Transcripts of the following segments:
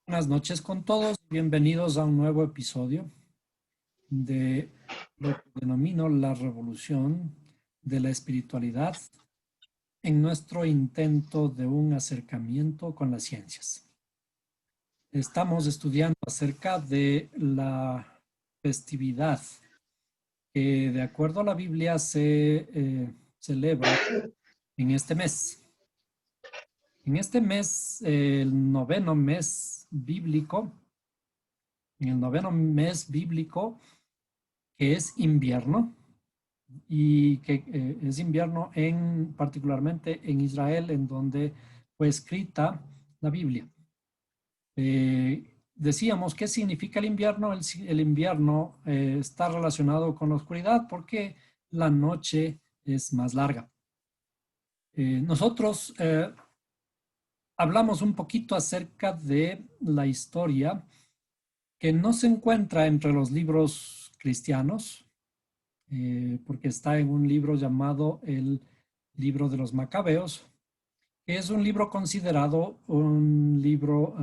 Buenas noches con todos. Bienvenidos a un nuevo episodio de lo que denomino la revolución de la espiritualidad en nuestro intento de un acercamiento con las ciencias. Estamos estudiando acerca de la festividad que, de acuerdo a la Biblia, se celebra en este mes. En este mes, el noveno mes bíblico, en el noveno mes bíblico, que es invierno, y que es invierno particularmente en Israel, en donde fue escrita la Biblia. Decíamos, ¿qué significa el invierno? El invierno está relacionado con la oscuridad porque la noche es más larga. Nosotros hablamos un poquito acerca de la historia que no se encuentra entre los libros cristianos, porque está en un libro llamado el Libro de los Macabeos, que es un libro considerado un libro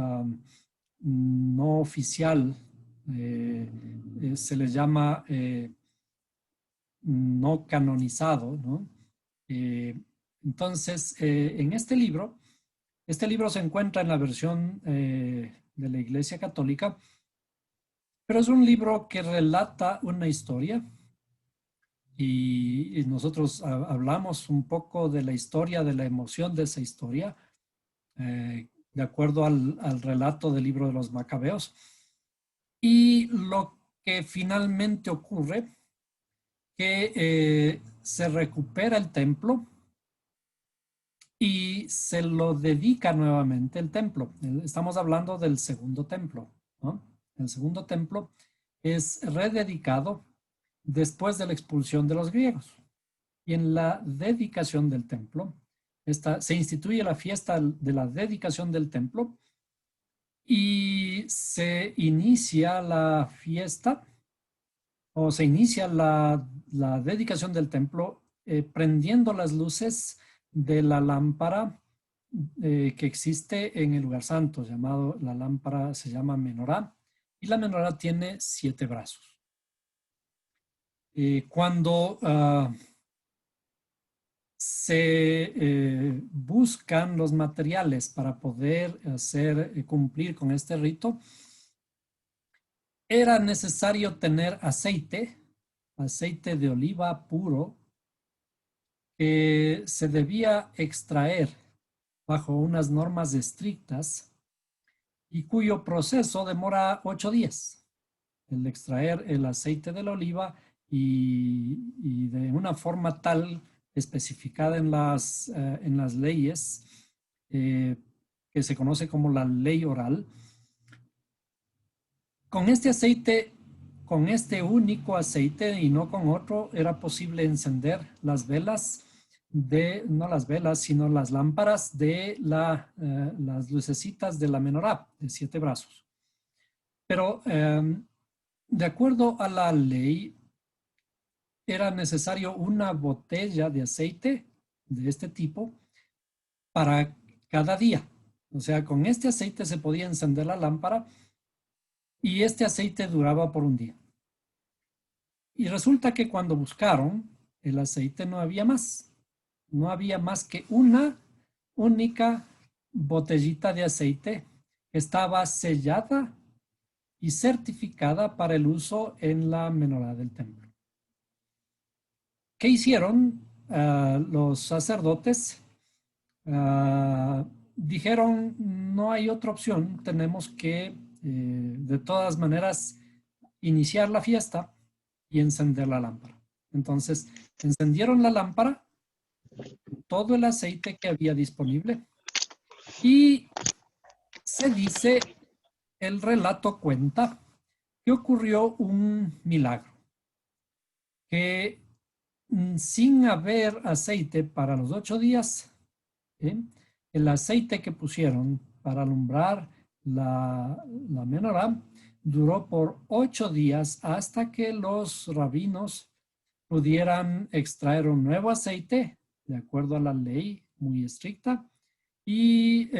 no oficial. Se le llama no canonizado, ¿no? Entonces, en este libro se encuentra en la versión de la Iglesia Católica, pero es un libro que relata una historia y nosotros hablamos un poco de la historia, de la emoción de esa historia, de acuerdo al relato del libro de los Macabeos. Y lo que finalmente ocurre, que se recupera el templo y se lo dedica nuevamente el templo. Estamos hablando del segundo templo, ¿no? El segundo templo es rededicado después de la expulsión de los griegos. Y en la dedicación del templo, se instituye la fiesta de la dedicación del templo y se inicia la fiesta o se inicia la dedicación del templo prendiendo las luces de la lámpara que existe en el lugar santo, la lámpara se llama menorá, y la menorá tiene 7 brazos. Cuando se buscan los materiales para poder cumplir con este rito, era necesario tener aceite de oliva puro, que se debía extraer bajo unas normas estrictas y cuyo proceso demora 8 días. El extraer el aceite de la oliva y de una forma tal especificada en las leyes que se conoce como la ley oral. Con este aceite, con este único aceite y no con otro, era posible encender las velas no las velas, sino las lámparas de las lucecitas de la menorá, de 7 brazos. Pero de acuerdo a la ley, era necesario una botella de aceite de este tipo para cada día. O sea, con este aceite se podía encender la lámpara y este aceite duraba por un día. Y resulta que cuando buscaron el aceite no había más. No había más que una única botellita de aceite que estaba sellada y certificada para el uso en la menorá del templo. ¿Qué hicieron los sacerdotes? Dijeron, no hay otra opción, tenemos que de todas maneras iniciar la fiesta y encender la lámpara. Entonces, encendieron la lámpara, todo el aceite que había disponible, y se dice, el relato cuenta que ocurrió un milagro, que sin haber aceite para los 8 días, el aceite que pusieron para alumbrar la menorá duró por 8 días hasta que los rabinos pudieran extraer un nuevo aceite de acuerdo a la ley muy estricta y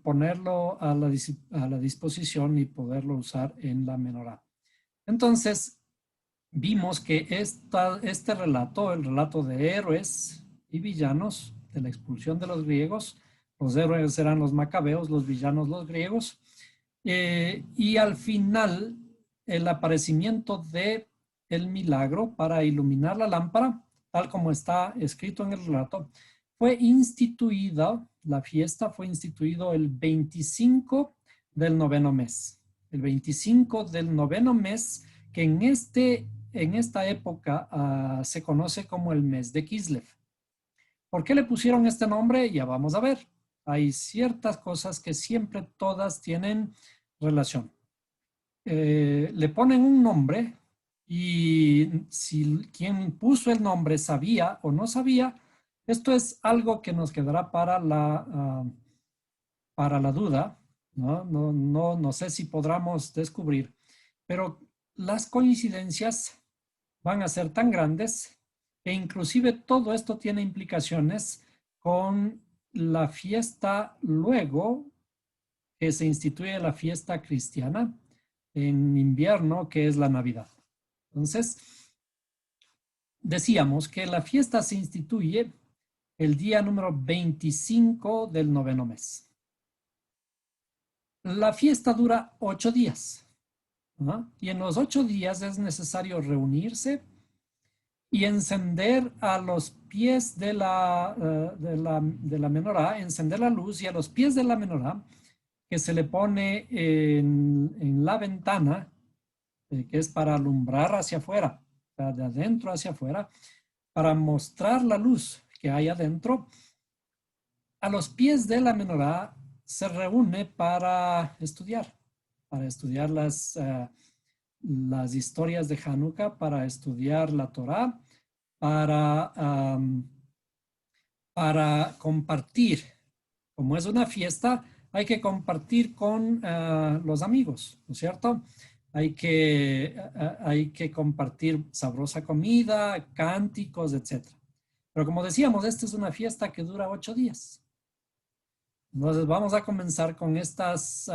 ponerlo a la disposición y poderlo usar en la menorá. Entonces, vimos que este relato, el relato de héroes y villanos, de la expulsión de los griegos, los héroes eran los macabeos, los villanos los griegos, y al final el aparecimiento de el milagro para iluminar la lámpara, tal como está escrito en el relato, fue instituida, la fiesta fue instituido el 25 del noveno mes. El 25 del noveno mes, que en esta época se conoce como el mes de Kislev. ¿Por qué le pusieron este nombre? Ya vamos a ver. Hay ciertas cosas que siempre todas tienen relación. Le ponen un nombre y si quien puso el nombre sabía o no sabía, esto es algo que nos quedará para la duda, ¿no? No sé si podamos descubrir, pero las coincidencias van a ser tan grandes e inclusive todo esto tiene implicaciones con la fiesta luego que se instituye la fiesta cristiana en invierno, que es la Navidad. Entonces, decíamos que la fiesta se instituye el día número 25 del noveno mes. La fiesta dura 8 días, ¿no? Y en los 8 días es necesario reunirse y encender a los pies de la menorá, encender la luz y a los pies de la menorá que se le pone en la ventana, que es para alumbrar hacia afuera, o sea, de adentro hacia afuera, para mostrar la luz que hay adentro. A los pies de la menorá se reúne para estudiar las historias de Hanukkah, para estudiar la Torá, para compartir. Como es una fiesta, hay que compartir con los amigos, ¿no es cierto? Hay que compartir sabrosa comida, cánticos, etc. Pero como decíamos, esta es una fiesta que dura 8 días. Entonces vamos a comenzar con estos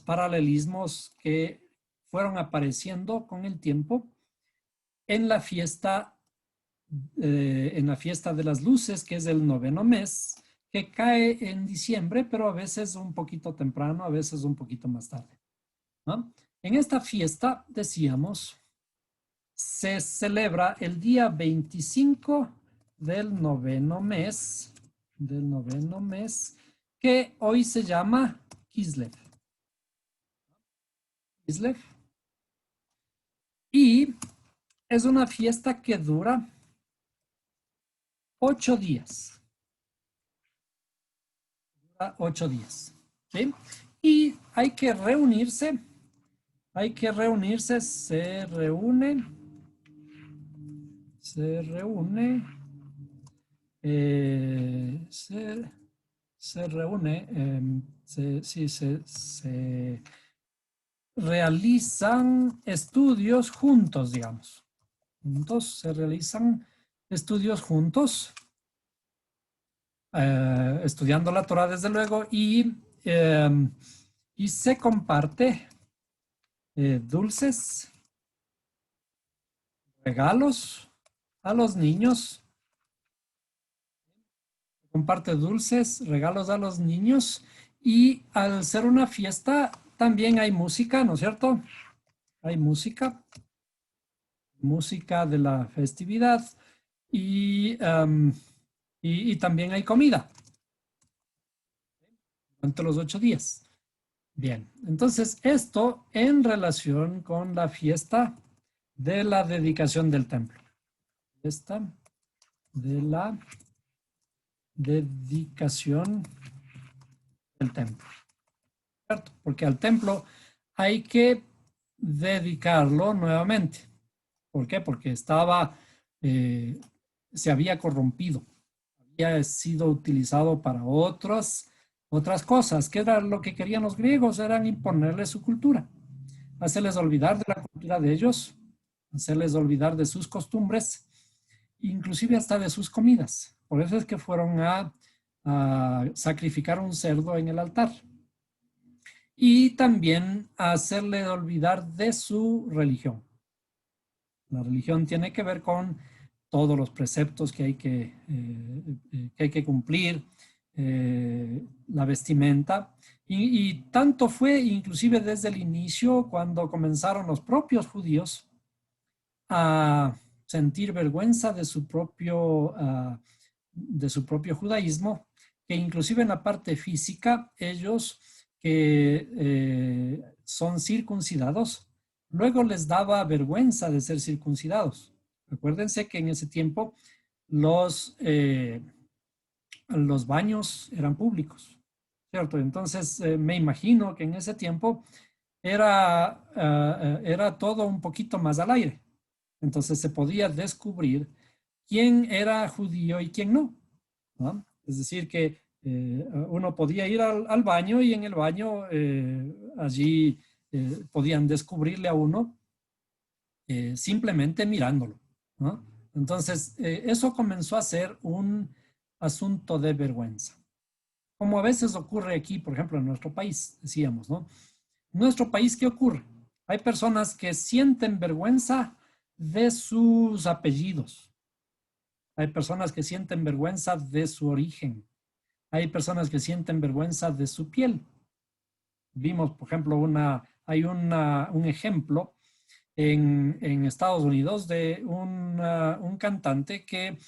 paralelismos que fueron apareciendo con el tiempo en la fiesta de las luces, que es el noveno mes, que cae en diciembre, pero a veces un poquito temprano, a veces un poquito más tarde, ¿no? En esta fiesta, decíamos, se celebra el día 25 del noveno mes, que hoy se llama Kislev. Kislev. Y es una fiesta que dura 8 días. Dura 8 días. ¿Sí? Y hay que reunirse. Se reúne. Se realizan estudios juntos, digamos. Se realizan estudios juntos, estudiando la Torah, desde luego, y se comparte dulces, regalos a los niños. Comparte dulces, regalos a los niños, y al ser una fiesta también hay música, ¿no es cierto? Hay música de la festividad y también hay comida durante los 8 días. Bien, entonces esto en relación con la fiesta de la dedicación del templo. Fiesta de la dedicación del templo. ¿Cierto? Porque al templo hay que dedicarlo nuevamente. ¿Por qué? Porque se había corrompido, había sido utilizado para otras cosas. ¿Qué era lo que querían los griegos? Eran imponerle su cultura, hacerles olvidar de la cultura de ellos, hacerles olvidar de sus costumbres, inclusive hasta de sus comidas. Por eso es que fueron a a sacrificar un cerdo en el altar y también a hacerle olvidar de su religión. La religión tiene que ver con todos los preceptos que hay que cumplir, la vestimenta. Y tanto fue inclusive desde el inicio, cuando comenzaron los propios judíos a sentir vergüenza de su propio judaísmo, que inclusive en la parte física, ellos que son circuncidados, luego les daba vergüenza de ser circuncidados. Recuérdense que en ese tiempo los baños eran públicos, ¿cierto? Entonces me imagino que en ese tiempo era todo un poquito más al aire. Entonces se podía descubrir quién era judío y quién no, ¿no? Es decir, que uno podía ir al baño y en el baño allí podían descubrirle a uno simplemente mirándolo, ¿no? Entonces, eso comenzó a ser un asunto de vergüenza. Como a veces ocurre aquí, por ejemplo, en nuestro país, decíamos, ¿no? En nuestro país, ¿qué ocurre? Hay personas que sienten vergüenza de sus apellidos. Hay personas que sienten vergüenza de su origen. Hay personas que sienten vergüenza de su piel. Vimos, por ejemplo, un ejemplo en Estados Unidos de un cantante que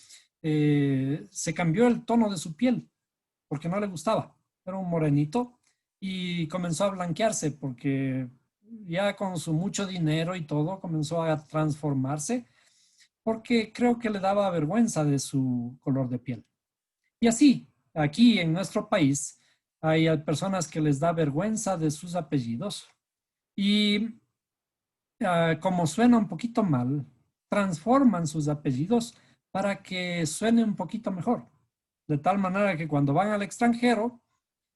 se cambió el tono de su piel porque no le gustaba. Era un morenito y comenzó a blanquearse porque ya con su mucho dinero y todo comenzó a transformarse porque creo que le daba vergüenza de su color de piel. Y así, aquí en nuestro país hay personas que les da vergüenza de sus apellidos y como suena un poquito mal, transforman sus apellidos para que suene un poquito mejor. De tal manera que cuando van al extranjero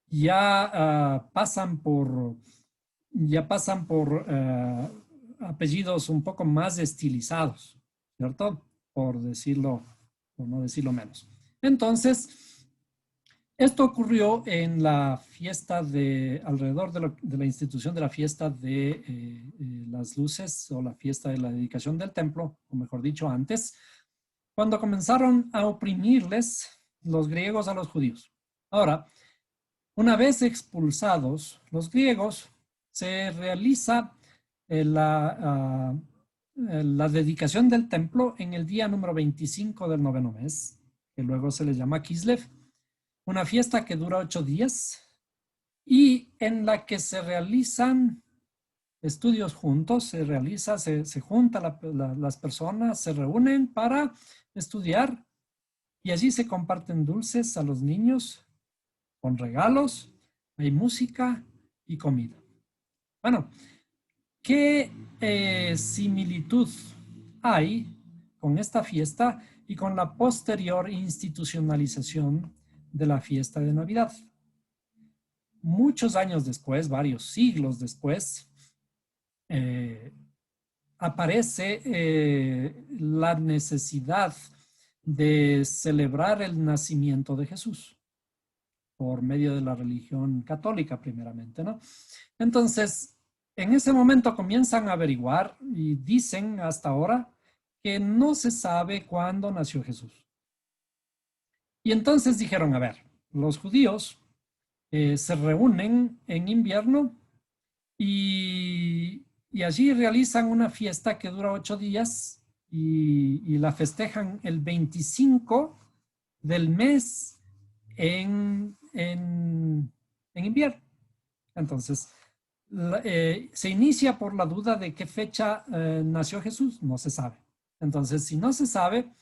ya pasan por apellidos un poco más estilizados, ¿cierto? Por no decirlo menos. Entonces, esto ocurrió en la fiesta alrededor de la institución de la fiesta de las luces o la fiesta de la dedicación del templo, o mejor dicho, antes, cuando comenzaron a oprimirles los griegos a los judíos. Ahora, una vez expulsados los griegos, se realiza la dedicación del templo en el día número 25 del noveno mes, que luego se le llama Kislev, una fiesta que dura 8 días y en la que se realizan estudios juntos, se juntan las personas, se reúnen para estudiar y allí se comparten dulces a los niños con regalos, hay música y comida. Bueno, ¿qué similitud hay con esta fiesta y con la posterior institucionalización de la fiesta de Navidad? Muchos años después, varios siglos después, aparece la necesidad de celebrar el nacimiento de Jesús por medio de la religión católica primeramente, ¿no? Entonces, en ese momento comienzan a averiguar y dicen hasta ahora que no se sabe cuándo nació Jesús. Y entonces dijeron, a ver, los judíos se reúnen en invierno y allí realizan una fiesta que dura 8 días y la festejan el 25 del mes en invierno. Entonces, se inicia por la duda de qué fecha nació Jesús, no se sabe. Entonces, si no se sabe,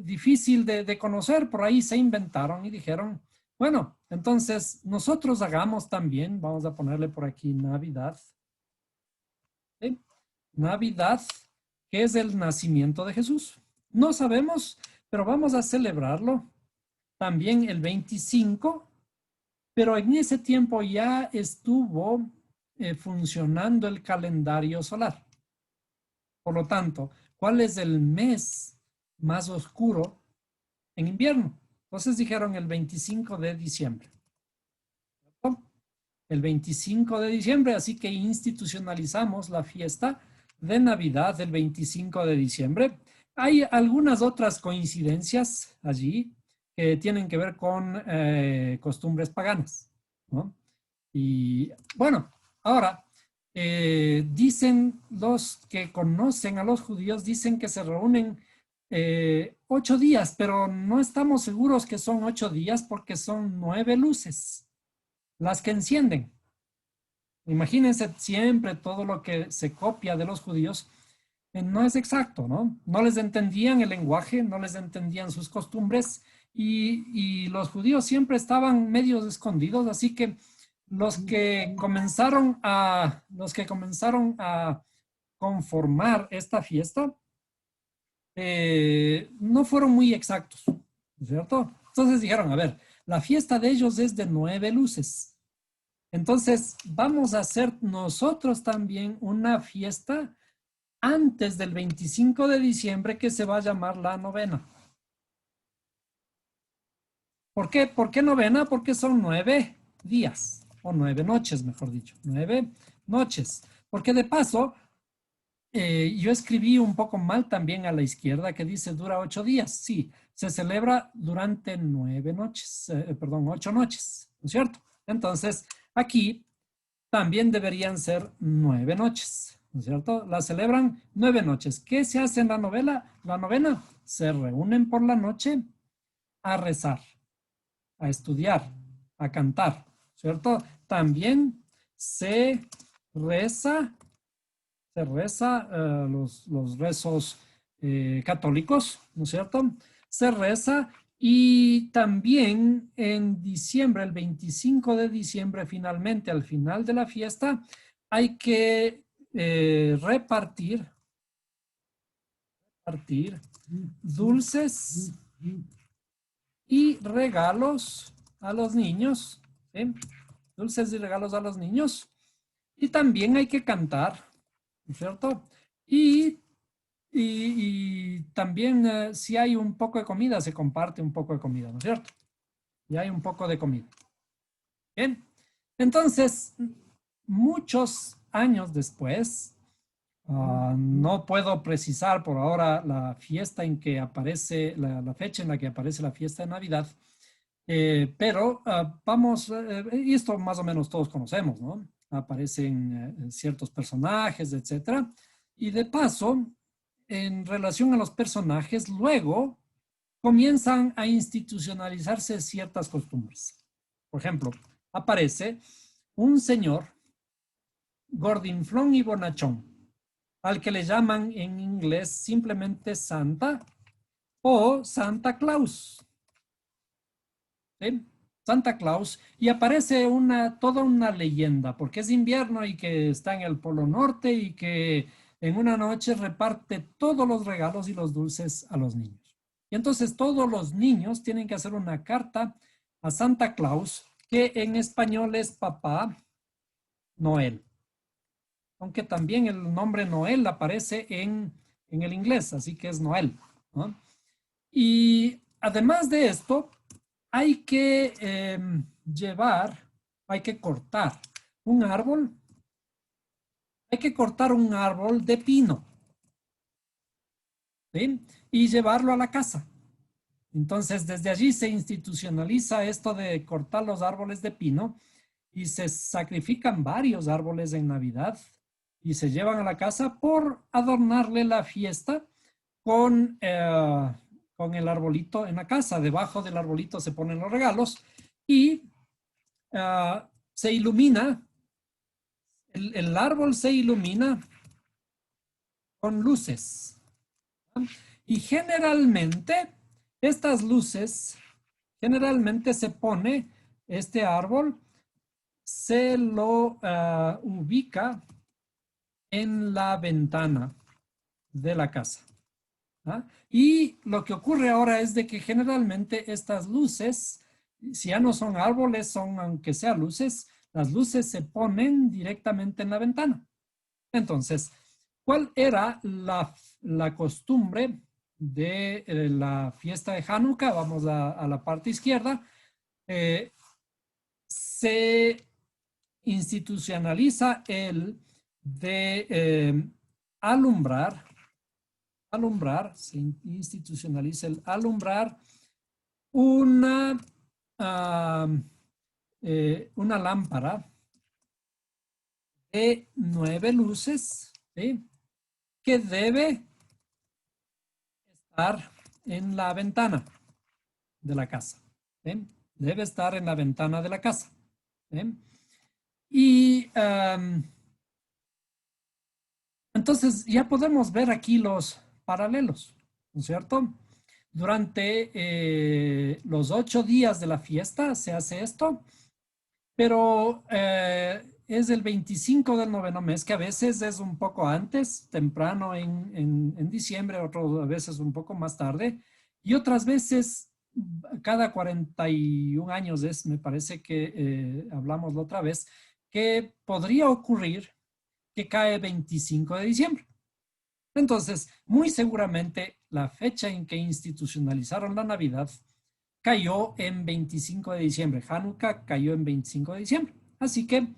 difícil de conocer, por ahí se inventaron y dijeron, bueno, entonces nosotros hagamos también, vamos a ponerle por aquí Navidad. ¿Sí? Navidad, que es el nacimiento de Jesús. No sabemos, pero vamos a celebrarlo también el 25, pero en ese tiempo ya estuvo funcionando el calendario solar. Por lo tanto, ¿cuál es el mes más oscuro en invierno? Entonces dijeron el 25 de diciembre. ¿Cierto? El 25 de diciembre, así que institucionalizamos la fiesta de Navidad el 25 de diciembre. Hay algunas otras coincidencias allí que tienen que ver con costumbres paganas, ¿no? Y bueno, ahora, dicen los que conocen a los judíos, dicen que se reúnen 8 días, pero no estamos seguros que son 8 días porque son 9 luces las que encienden. Imagínense siempre todo lo que se copia de los judíos. No es exacto, ¿no? No les entendían el lenguaje, no les entendían sus costumbres y los judíos siempre estaban medios escondidos, así que los que comenzaron a conformar esta fiesta no fueron muy exactos, ¿cierto? Entonces dijeron, a ver, la fiesta de ellos es de 9 luces. Entonces vamos a hacer nosotros también una fiesta antes del 25 de diciembre que se va a llamar la novena. ¿Por qué? ¿Por qué novena? Porque son 9 días, o 9 noches, mejor dicho, 9 noches. Porque de paso, yo escribí un poco mal también a la izquierda que dice dura 8 días. Sí, se celebra durante 9 noches, perdón, 8 noches, ¿no es cierto? Entonces, aquí también deberían ser 9 noches, ¿no es cierto? La celebran 9 noches. ¿Qué se hace en la novela? La novena, se reúnen por la noche a rezar, a estudiar, a cantar, ¿cierto? También reza, se reza los rezos católicos, ¿no es cierto? Se reza y también en diciembre, el 25 de diciembre, finalmente, al final de la fiesta, hay que repartir dulces y regalos a los niños, ¿sí? Dulces y regalos a los niños. Y también hay que cantar, ¿no es cierto? Y también si hay un poco de comida, se comparte un poco de comida, ¿no es cierto? Y hay un poco de comida. Bien, entonces, muchos años después, no puedo precisar por ahora la fiesta en que aparece, la fecha en la que aparece la fiesta de Navidad, pero y esto más o menos todos conocemos, ¿no? Aparecen ciertos personajes, etcétera. Y de paso, en relación a los personajes, luego comienzan a institucionalizarse ciertas costumbres. Por ejemplo, aparece un señor gordinflón y bonachón, al que le llaman en inglés simplemente Santa o Santa Claus. ¿Sí? Santa Claus, y aparece toda una leyenda, porque es invierno y que está en el Polo Norte y que en una noche reparte todos los regalos y los dulces a los niños. Y entonces todos los niños tienen que hacer una carta a Santa Claus, que en español es Papá Noel, aunque también el nombre Noel aparece en el inglés, así que es Noel, ¿no? Y además de esto, hay que hay que cortar un árbol, de pino, ¿sí? Y llevarlo a la casa. Entonces, desde allí se institucionaliza esto de cortar los árboles de pino y se sacrifican varios árboles en Navidad y se llevan a la casa por adornarle la fiesta con, con el arbolito en la casa. Debajo del arbolito se ponen los regalos y se ilumina, el árbol se ilumina con luces. Y generalmente, estas luces, generalmente se pone este árbol, se lo ubica en la ventana de la casa. ¿Ah? Y lo que ocurre ahora es de que generalmente estas luces, si ya no son árboles, son aunque sea luces, las luces se ponen directamente en la ventana. Entonces, ¿cuál era la costumbre de la fiesta de Hanukkah, vamos a la parte izquierda, se institucionaliza el de alumbrar, se institucionaliza el alumbrar una, una lámpara de 9 luces, ¿sí? Que debe estar en la ventana de la casa. ¿Sí? Debe estar en la ventana de la casa. ¿Sí? Y entonces ya podemos ver aquí los paralelos, ¿no es cierto? Durante los 8 días de la fiesta se hace esto, pero es el 25 del noveno mes, que a veces es un poco antes, temprano en diciembre, otras veces un poco más tarde, y otras veces cada 41 años es, me parece que hablamos la otra vez, que podría ocurrir que cae 25 de diciembre. Entonces, muy seguramente la fecha en que institucionalizaron la Navidad cayó en 25 de diciembre. Hanukkah cayó en 25 de diciembre. Así que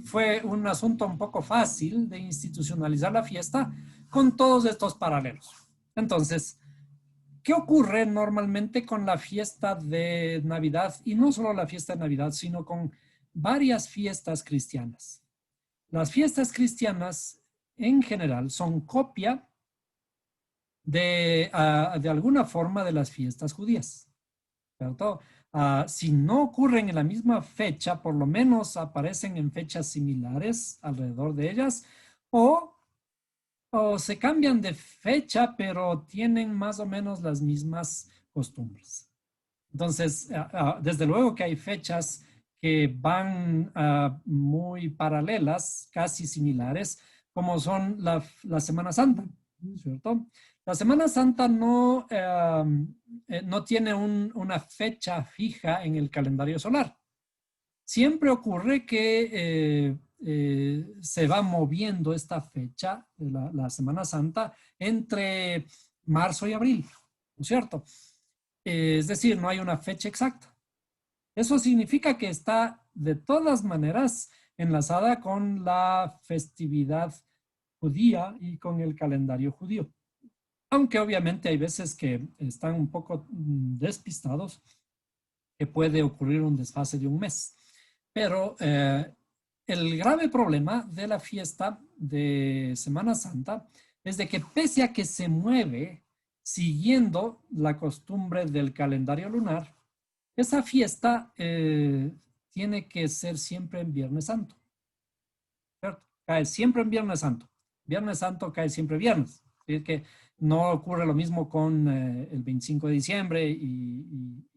fue un asunto un poco fácil de institucionalizar la fiesta con todos estos paralelos. Entonces, ¿qué ocurre normalmente con la fiesta de Navidad? Y no solo la fiesta de Navidad, sino con varias fiestas cristianas. Las fiestas cristianas en general son copia de alguna forma de las fiestas judías, ¿cierto? Si no ocurren en la misma fecha, por lo menos aparecen en fechas similares alrededor de ellas, o se cambian de fecha, pero tienen más o menos las mismas costumbres. Entonces, desde luego que hay fechas que van muy paralelas, casi similares, como son la Semana Santa, ¿cierto? La Semana Santa no, no tiene una fecha fija en el calendario solar. Siempre ocurre que se va moviendo esta fecha, la Semana Santa, entre marzo y abril, ¿no es cierto? Es decir, no hay una fecha exacta. Eso significa que está de todas maneras enlazada con la festividad judía y con el calendario judío. Aunque obviamente hay veces que están un poco despistados, que puede ocurrir un desfase de un mes. Pero el grave problema de la fiesta de Semana Santa es de que pese a que se mueve siguiendo la costumbre del calendario lunar, esa fiesta tiene que ser siempre en Viernes Santo, ¿cierto? Cae siempre en Viernes Santo. Viernes Santo cae siempre viernes. Es que no ocurre lo mismo con el 25 de diciembre y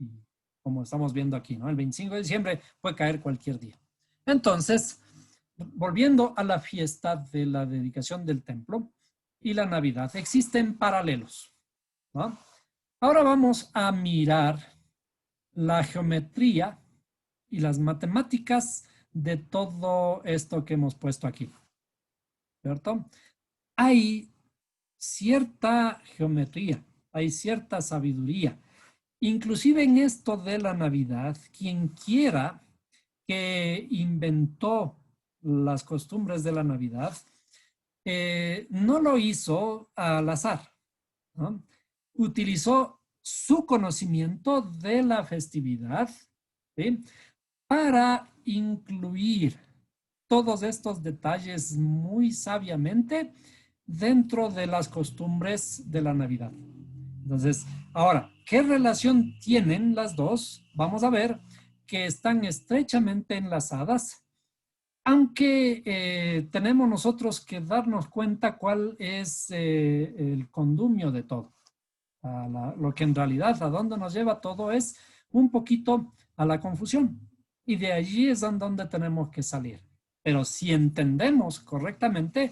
como estamos viendo aquí, ¿no? El 25 de diciembre puede caer cualquier día. Entonces, volviendo a la fiesta de la dedicación del templo y la Navidad, existen paralelos, ¿no? Ahora vamos a mirar la geometría y las matemáticas de todo esto que hemos puesto aquí, ¿cierto? Hay cierta geometría, hay cierta sabiduría. Inclusive en esto de la Navidad, quien quiera que inventó las costumbres de la Navidad, no lo hizo al azar, ¿no? Utilizó su conocimiento de la festividad, ¿sí? Para incluir todos estos detalles muy sabiamente dentro de las costumbres de la Navidad. Entonces, ahora, ¿qué relación tienen las dos? Vamos a ver que están estrechamente enlazadas, aunque tenemos nosotros que darnos cuenta cuál es el condumio de todo. Lo que en realidad a dónde nos lleva todo es un poquito a la confusión. Y de allí es donde tenemos que salir. Pero si entendemos correctamente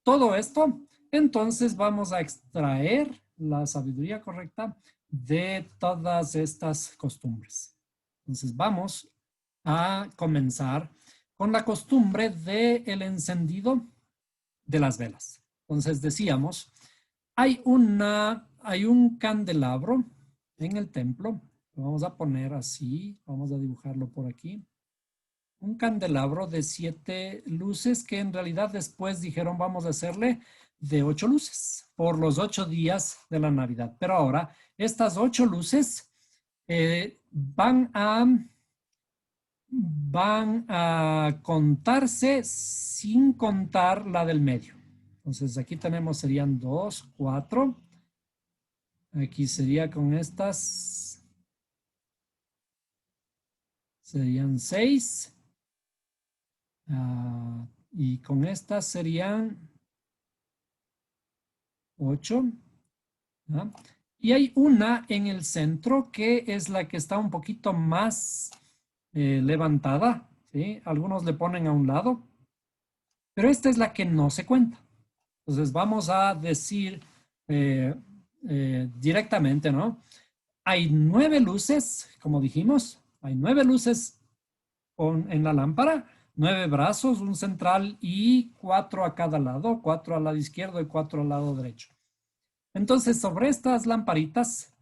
todo esto, entonces vamos a extraer la sabiduría correcta de todas estas costumbres. Entonces vamos a comenzar con la costumbre del encendido de las velas. Entonces decíamos, hay un candelabro en el templo. Lo vamos a poner así. Vamos a dibujarlo por aquí. Un candelabro de 7 luces que en realidad después dijeron vamos a hacerle de 8 luces por los 8 días de la Navidad. Pero ahora estas 8 luces van a contarse sin contar la del medio. Entonces aquí tenemos, serían 2, 4. Aquí sería con estas, serían 6. Y con estas serían 8. ¿Ah? Y hay una en el centro que es la que está un poquito más levantada. ¿Sí? Algunos le ponen a un lado. Pero esta es la que no se cuenta. Entonces vamos a decir directamente, ¿no? Hay 9 luces, como dijimos. Hay 9 luces en la lámpara. 9 brazos, un central y 4 a cada lado. 4 al lado izquierdo y 4 al lado derecho. Entonces, sobre estas lamparitas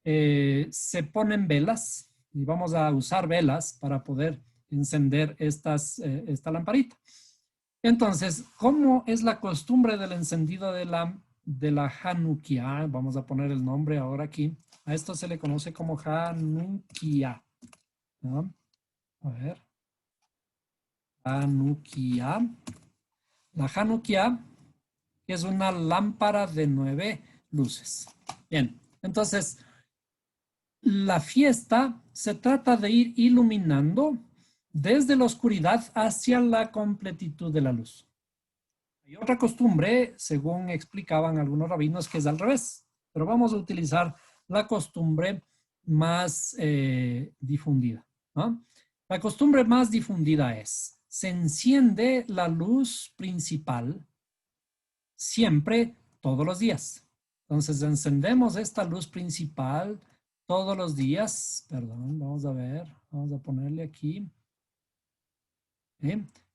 se ponen velas y vamos a usar velas para poder encender esta lamparita. Entonces, ¿cómo es la costumbre del encendido de la Hanukkah? Vamos a poner el nombre ahora aquí. A esto se le conoce como Hanukkah. ¿No? A ver. Hanukkah. La Hanukkah es una lámpara de 9 luces. Bien, entonces la fiesta se trata de ir iluminando desde la oscuridad hacia la completitud de la luz. Hay otra costumbre, según explicaban algunos rabinos, que es al revés, pero vamos a utilizar la costumbre más difundida, ¿no? La costumbre más difundida es, se enciende la luz principal siempre, todos los días. Entonces encendemos esta luz principal todos los días. Perdón, vamos a ver, vamos a ponerle aquí.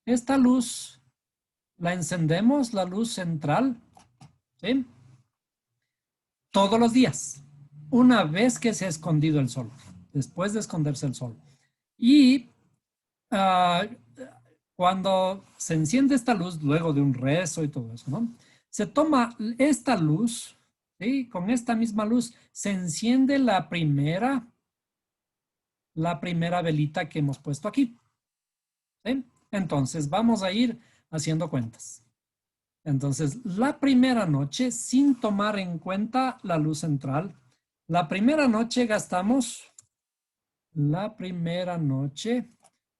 Esta luz la encendemos, la luz central, ¿sí? Todos los días, una vez que se ha escondido el sol, después de esconderse el sol. Y cuando se enciende esta luz, luego de un rezo y todo eso, ¿no? Se toma esta luz, ¿sí? Con esta misma luz se enciende la primera velita que hemos puesto aquí, ¿sí? Entonces vamos a ir haciendo cuentas. Entonces, la primera noche, sin tomar en cuenta la luz central, la primera noche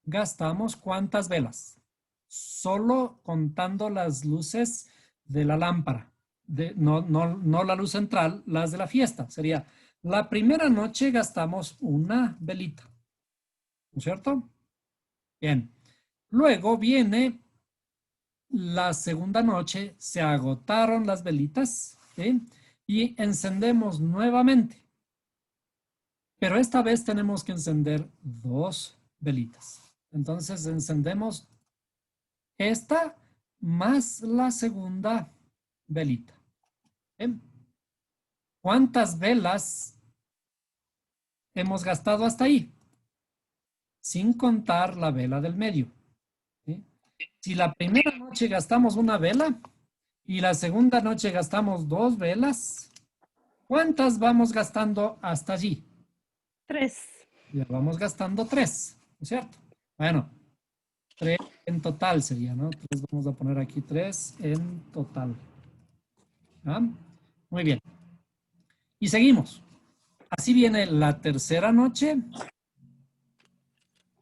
gastamos ¿cuántas velas? Solo contando las luces de la lámpara, no la luz central, las de la fiesta. Sería, la primera noche gastamos una velita, ¿no es cierto? Bien. Luego viene la segunda noche, se agotaron las velitas, ¿sí? Y encendemos nuevamente. Pero esta vez tenemos que encender 2 velitas. Entonces encendemos esta más la segunda velita. ¿Sí? ¿Cuántas velas hemos gastado hasta ahí? Sin contar la vela del medio. ¿Sí? Si la primera noche gastamos una vela y la segunda noche gastamos 2 velas, ¿cuántas vamos gastando hasta allí? 3. Ya vamos gastando 3, ¿no es cierto? Bueno, 3 en total sería, ¿no? Entonces vamos a poner aquí 3 en total. ¿Ah? Muy bien. Y seguimos. Así viene la tercera noche.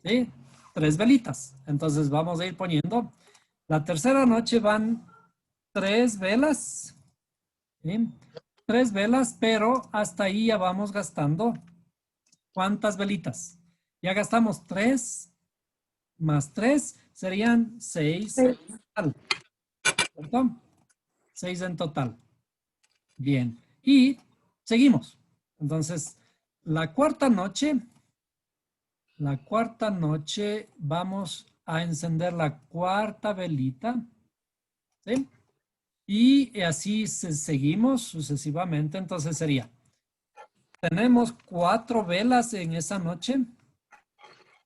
¿Sí? 3 velitas. Entonces vamos a ir poniendo. La tercera noche van 3 velas. ¿Sí? 3 velas, pero hasta ahí ya vamos gastando. ¿Cuántas velitas? Ya gastamos 3 más 3 serían 6 en total. ¿Cierto? 6 en total. Bien. Y seguimos. Entonces, la cuarta noche vamos a encender la cuarta velita. ¿Sí? Y así seguimos sucesivamente. Entonces sería, tenemos 4 velas en esa noche.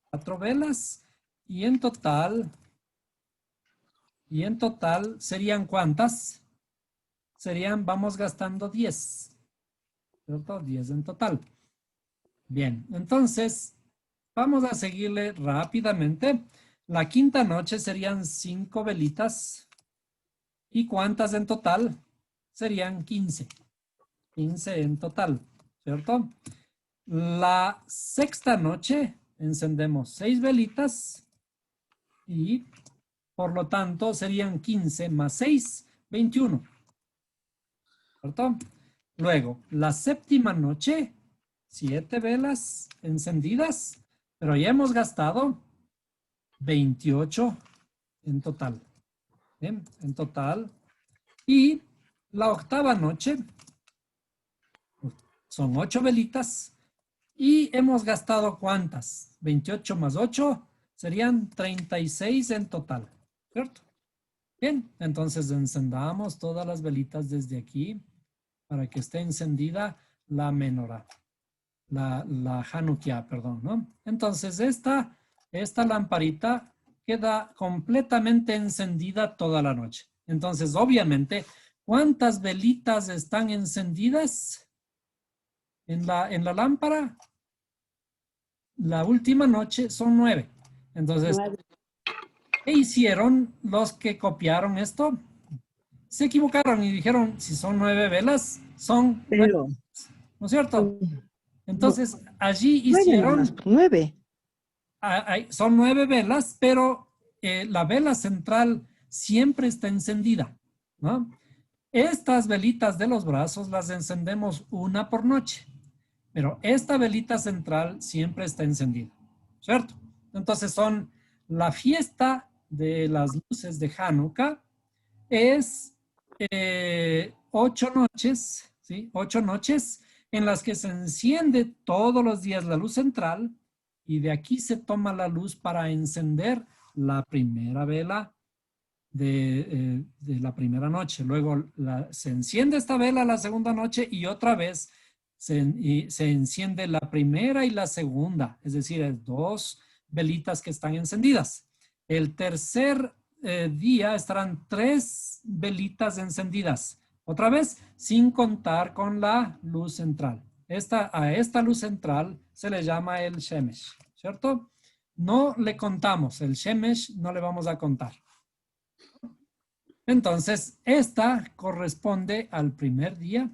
4 velas. Y en total serían ¿cuántas? Serían, vamos gastando 10. ¿Cierto? 10 en total. Bien, entonces vamos a seguirle rápidamente. La quinta noche serían 5 velitas. ¿Y cuántas en total? Serían 15. 15 en total, ¿cierto? La sexta noche encendemos 6 velitas y por lo tanto serían 15 más 6, 21, ¿cierto? Luego, la séptima noche, 7 velas encendidas, pero ya hemos gastado 28 en total. ¿Bien? En total. Y la octava noche son 8 velitas y hemos gastado ¿cuántas? 28 más 8 serían 36 en total, ¿cierto? Bien, entonces encendamos todas las velitas desde aquí para que esté encendida la menorá, la Hanukkah, perdón, ¿no? Entonces esta lamparita queda completamente encendida toda la noche. Entonces, obviamente, ¿cuántas velitas están encendidas en la lámpara? La última noche son 9. Entonces, 9. ¿qué hicieron los que copiaron esto? Se equivocaron y dijeron, si son 9 velas, son 9, Pero ¿no es cierto? no, Entonces, allí 9 nomás, hicieron, 9. son 9 velas, pero la vela central siempre está encendida, ¿no? Estas velitas de los brazos las encendemos una por noche, pero esta velita central siempre está encendida, ¿cierto? Entonces son la fiesta de las luces de Hanukkah es 8 noches, ¿sí? 8 noches en las que se enciende todos los días la luz central y de aquí se toma la luz para encender la primera vela de la primera noche. Luego se enciende esta vela la segunda noche y otra vez se enciende la primera y la segunda, es decir, 2 velitas que están encendidas. El tercer día estarán 3 velitas encendidas, otra vez sin contar con la luz central. A esta luz central se le llama el Shemesh, ¿cierto? No le contamos, el Shemesh no le vamos a contar. Entonces, esta corresponde al primer día,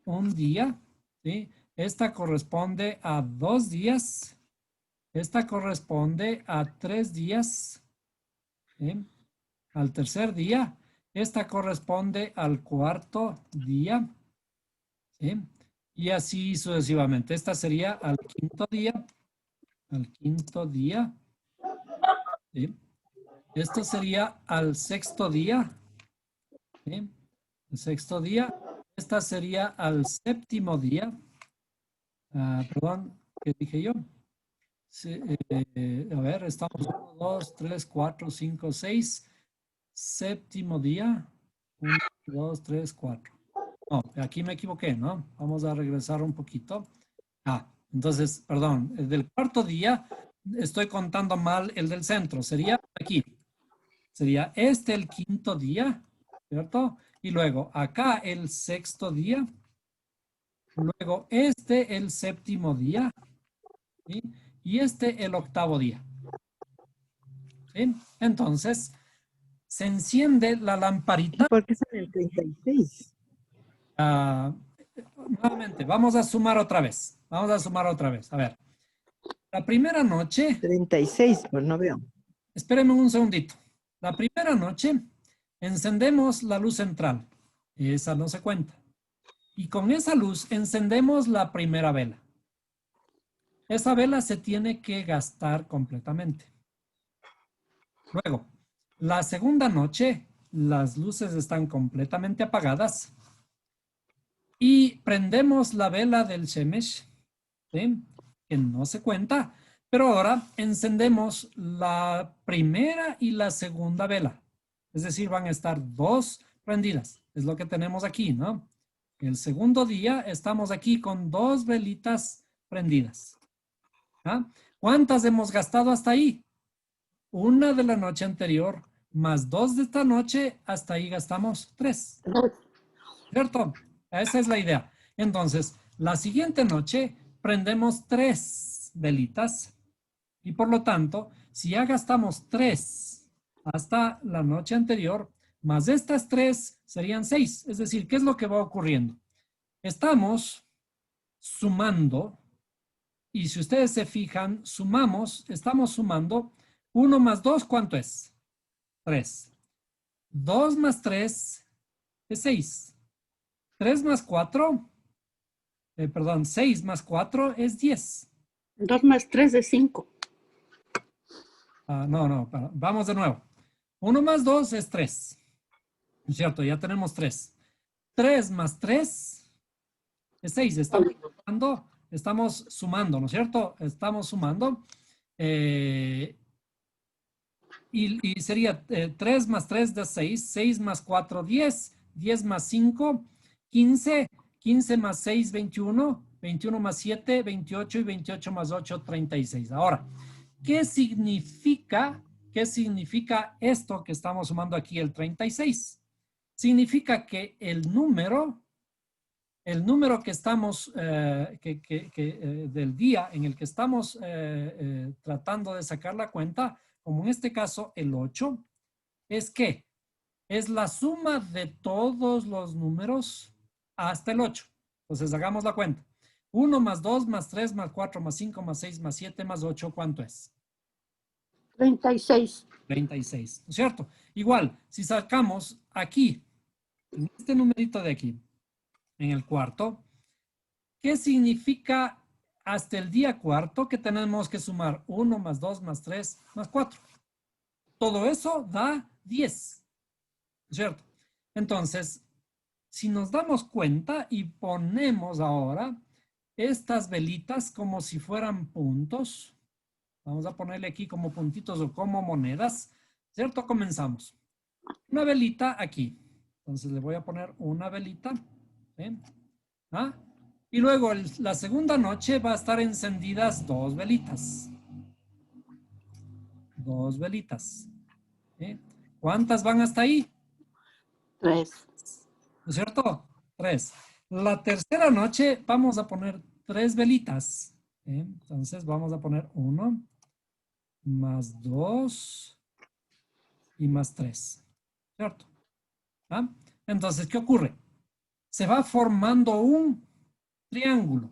un día, ¿sí? Esta corresponde a 2 días, esta corresponde a 3 días, ¿sí? Al tercer día, esta corresponde al cuarto día, ¿sí? Y así sucesivamente. Esta sería al quinto día, ¿sí? Esto sería al sexto día, ¿sí? El sexto día. Esta sería al séptimo día. Perdón, ¿qué dije yo? Sí, a ver, estamos 1, 2, 3, 4, 5, 6. Séptimo día. 1, 2, 3, 4. No, aquí me equivoqué, ¿no? Vamos a regresar un poquito. Entonces, perdón, el del cuarto día estoy contando mal el del centro. Sería aquí. Sería este el quinto día, ¿cierto? Y luego acá el sexto día. Luego este el séptimo día, ¿sí? Y este el octavo día, ¿sí? Entonces, se enciende la ¿Y lamparita. por qué sale el 36? ah, Nuevamente, vamos a sumar otra vez. Vamos a sumar otra vez. A ver, la primera noche, 36, pues no veo. espérenme un segundito. La primera noche encendemos la luz central. Esa no se cuenta. Y con esa luz encendemos la primera vela. Esa vela se tiene que gastar completamente. Luego, la segunda noche, las luces están completamente apagadas y prendemos la vela del Shemesh, ¿sí? Que no se cuenta, pero ahora encendemos la primera y la segunda vela. Es decir, van a estar 2 prendidas. Es lo que tenemos aquí, ¿no? El segundo día estamos aquí con 2 velitas prendidas. ¿Ah? ¿Cuántas hemos gastado hasta ahí? 1 de la noche anterior más 2 de esta noche, hasta ahí gastamos 3. ¿Cierto? Esa es la idea. Entonces, la siguiente noche prendemos 3 velitas y por lo tanto, si ya gastamos 3 hasta la noche anterior, más estas 3 serían 6. Es decir, ¿qué es lo que va ocurriendo? Estamos sumando y si ustedes se fijan, estamos sumando 1 más 2, ¿cuánto es? 3. 2 más 3 es 6. 3 más 4, perdón, 6 más 4 es 10. 2 más 3 es 5. No, vamos de nuevo. 1 más 2 es 3. ¿Cierto? Ya tenemos 3. 3 más 3 es 6. Estamos sumando, ¿no es cierto? Estamos sumando. Y sería 3 más 3 da 6. 6 más 4, 10. 10 más 5, 15. 15 más 6, 21. 21 más 7, 28. Y 28 más 8, 36. Ahora, ¿qué significa esto que estamos sumando aquí, el 36? Significa que el número que estamos, del día en el que estamos tratando de sacar la cuenta, como en este caso el 8, es que es la suma de todos los números hasta el 8. Entonces hagamos la cuenta. 1 más 2 más 3 más 4 más 5 más 6 más 7 más 8, ¿cuánto es? 36. 36, ¿no es cierto? Igual, si sacamos aquí, en este numerito de aquí, en el cuarto, ¿qué significa hasta el día cuarto? Que tenemos que sumar 1 más 2 más 3 más 4. Todo eso da 10, ¿no es cierto? Entonces, si nos damos cuenta y ponemos ahora estas velitas como si fueran puntos, vamos a ponerle aquí como puntitos o como monedas, ¿cierto? Comenzamos. Una velita aquí. Entonces le voy a poner una velita. ¿Sí? ¿Ah? Y luego la segunda noche va a estar encendidas 2 velitas. 2 velitas. ¿Sí? ¿Cuántas van hasta ahí? 3. ¿No es cierto? 3. La tercera noche vamos a poner 3 velitas. ¿Sí? Entonces vamos a poner 1 más 2 y más 3. ¿Cierto? ¿Ah? Entonces, ¿qué ocurre? Se va formando un triángulo.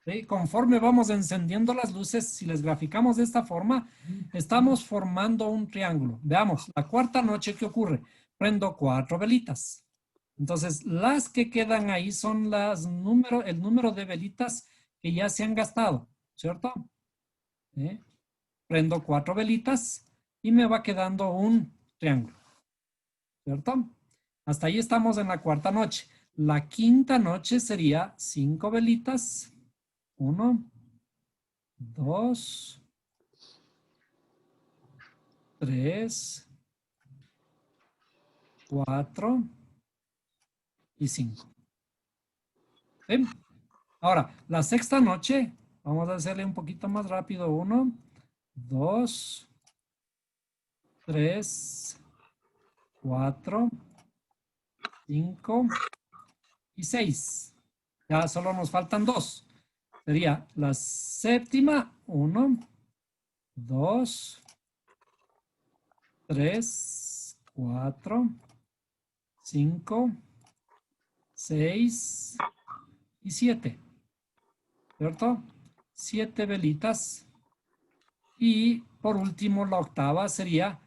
¿Sí? Conforme vamos encendiendo las luces, si les graficamos de esta forma, estamos formando un triángulo. Veamos, la cuarta noche, ¿qué ocurre? Prendo 4 velitas. Entonces, las que quedan ahí son el número de velitas que ya se han gastado, ¿cierto? Prendo 4 velitas y me va quedando un triángulo, ¿cierto? Hasta ahí estamos en la cuarta noche. La quinta noche sería 5 velitas. 1, 2, 3, 4 y 5. ¿Sí? Ahora, la sexta noche, vamos a hacerle un poquito más rápido. 1, 2, 3, 4, 5 y 6. Ya solo nos faltan 2. Sería la séptima. 1, 2, 3, 4, 5, 6 y 7. ¿Cierto? 7 velitas. Y por último, la octava sería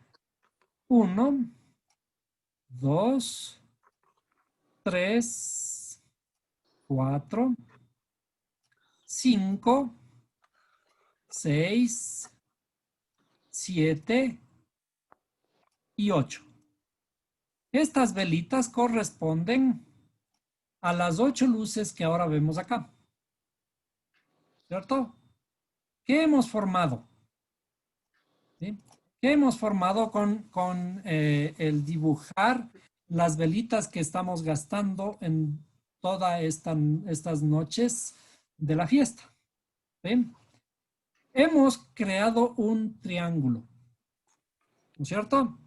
1, 2, 3, 4, 5, 6, 7 y 8. Estas velitas corresponden a las 8 luces que ahora vemos acá. ¿Cierto? ¿Qué hemos formado? ¿Sí? ¿Qué que hemos formado con el dibujar las velitas que estamos gastando en todas estas noches de la fiesta. ¿Sí? Hemos creado un triángulo, ¿no es cierto?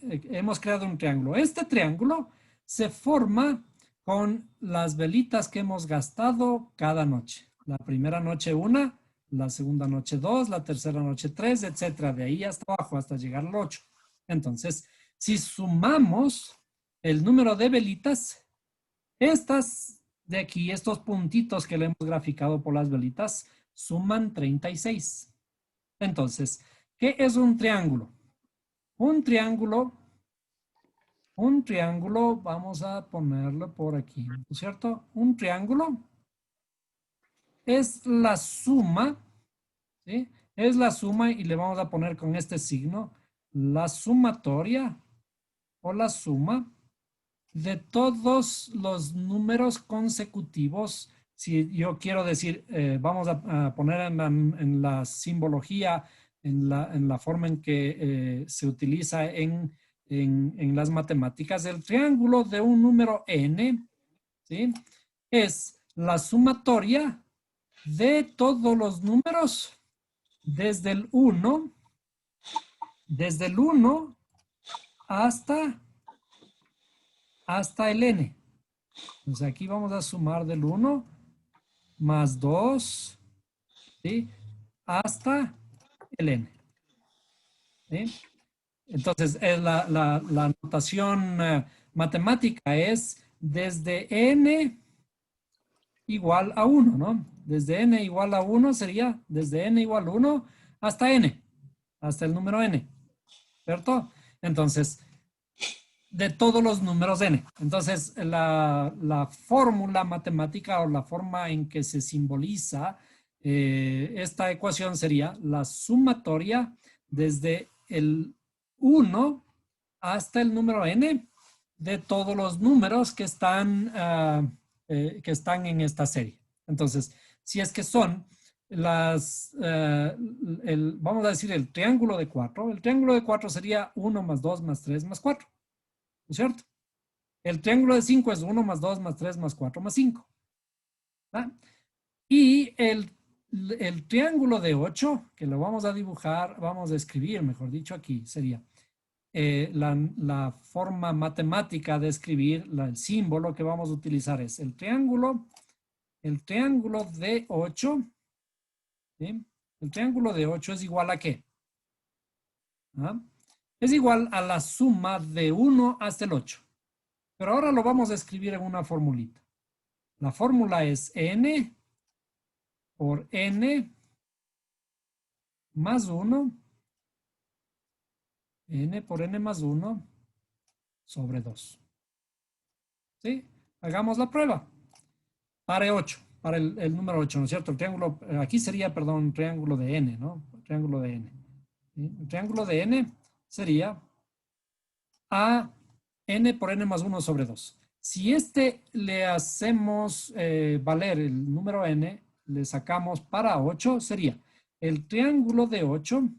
Hemos creado un triángulo. Este triángulo se forma con las velitas que hemos gastado cada noche. La primera noche 1, la segunda noche 2, la tercera noche 3, etcétera. De ahí hasta abajo hasta llegar al 8. Entonces, si sumamos el número de velitas, estas de aquí, estos puntitos que le hemos graficado por las velitas, suman 36. Entonces, ¿qué es un triángulo? Un triángulo, vamos a ponerlo por aquí, ¿no es cierto? Un triángulo es la suma, ¿sí? Es la suma y le vamos a poner con este signo, la sumatoria o la suma de todos los números consecutivos. Si yo quiero decir, vamos a poner en la simbología, en la forma en que se utiliza en las matemáticas, el triángulo de un número n, ¿sí? Es la sumatoria de todos los números desde el 1 hasta el n. Entonces aquí vamos a sumar del 1 más 2, ¿sí? Hasta el n. ¿Sí? Entonces, la notación matemática es desde n igual a 1, ¿no? Desde n igual a 1 sería desde n igual a 1 hasta n, hasta el número n, ¿cierto? Entonces, de todos los números n. Entonces, la fórmula matemática o la forma en que se simboliza esta ecuación sería la sumatoria desde el 1 hasta el número n de todos los números que están en esta serie. Entonces, si es que son vamos a decir el triángulo de 4, el triángulo de 4 sería 1 más 2 más 3 más 4. ¿No es cierto? El triángulo de 5 es 1 más 2 más 3 más 4 más 5. ¿Ah? Y el triángulo de 8, que lo vamos a dibujar, vamos a escribir, mejor dicho, aquí sería la forma matemática de escribir, el símbolo que vamos a utilizar es el triángulo de 8. ¿Sí? El triángulo de 8 es igual a ¿qué? ¿Ah? Es igual a la suma de 1 hasta el 8. Pero ahora lo vamos a escribir en una formulita. La fórmula es n por n más 1, n por n más 1 sobre 2. ¿Sí? Hagamos la prueba. Para 8, para el número 8, ¿no es cierto? El triángulo, aquí sería, perdón, triángulo de n, ¿no? Triángulo de n. ¿Sí? El triángulo de n sería a n por n más 1 sobre 2. Si le hacemos valer el número n, le sacamos para 8, sería el triángulo de 8.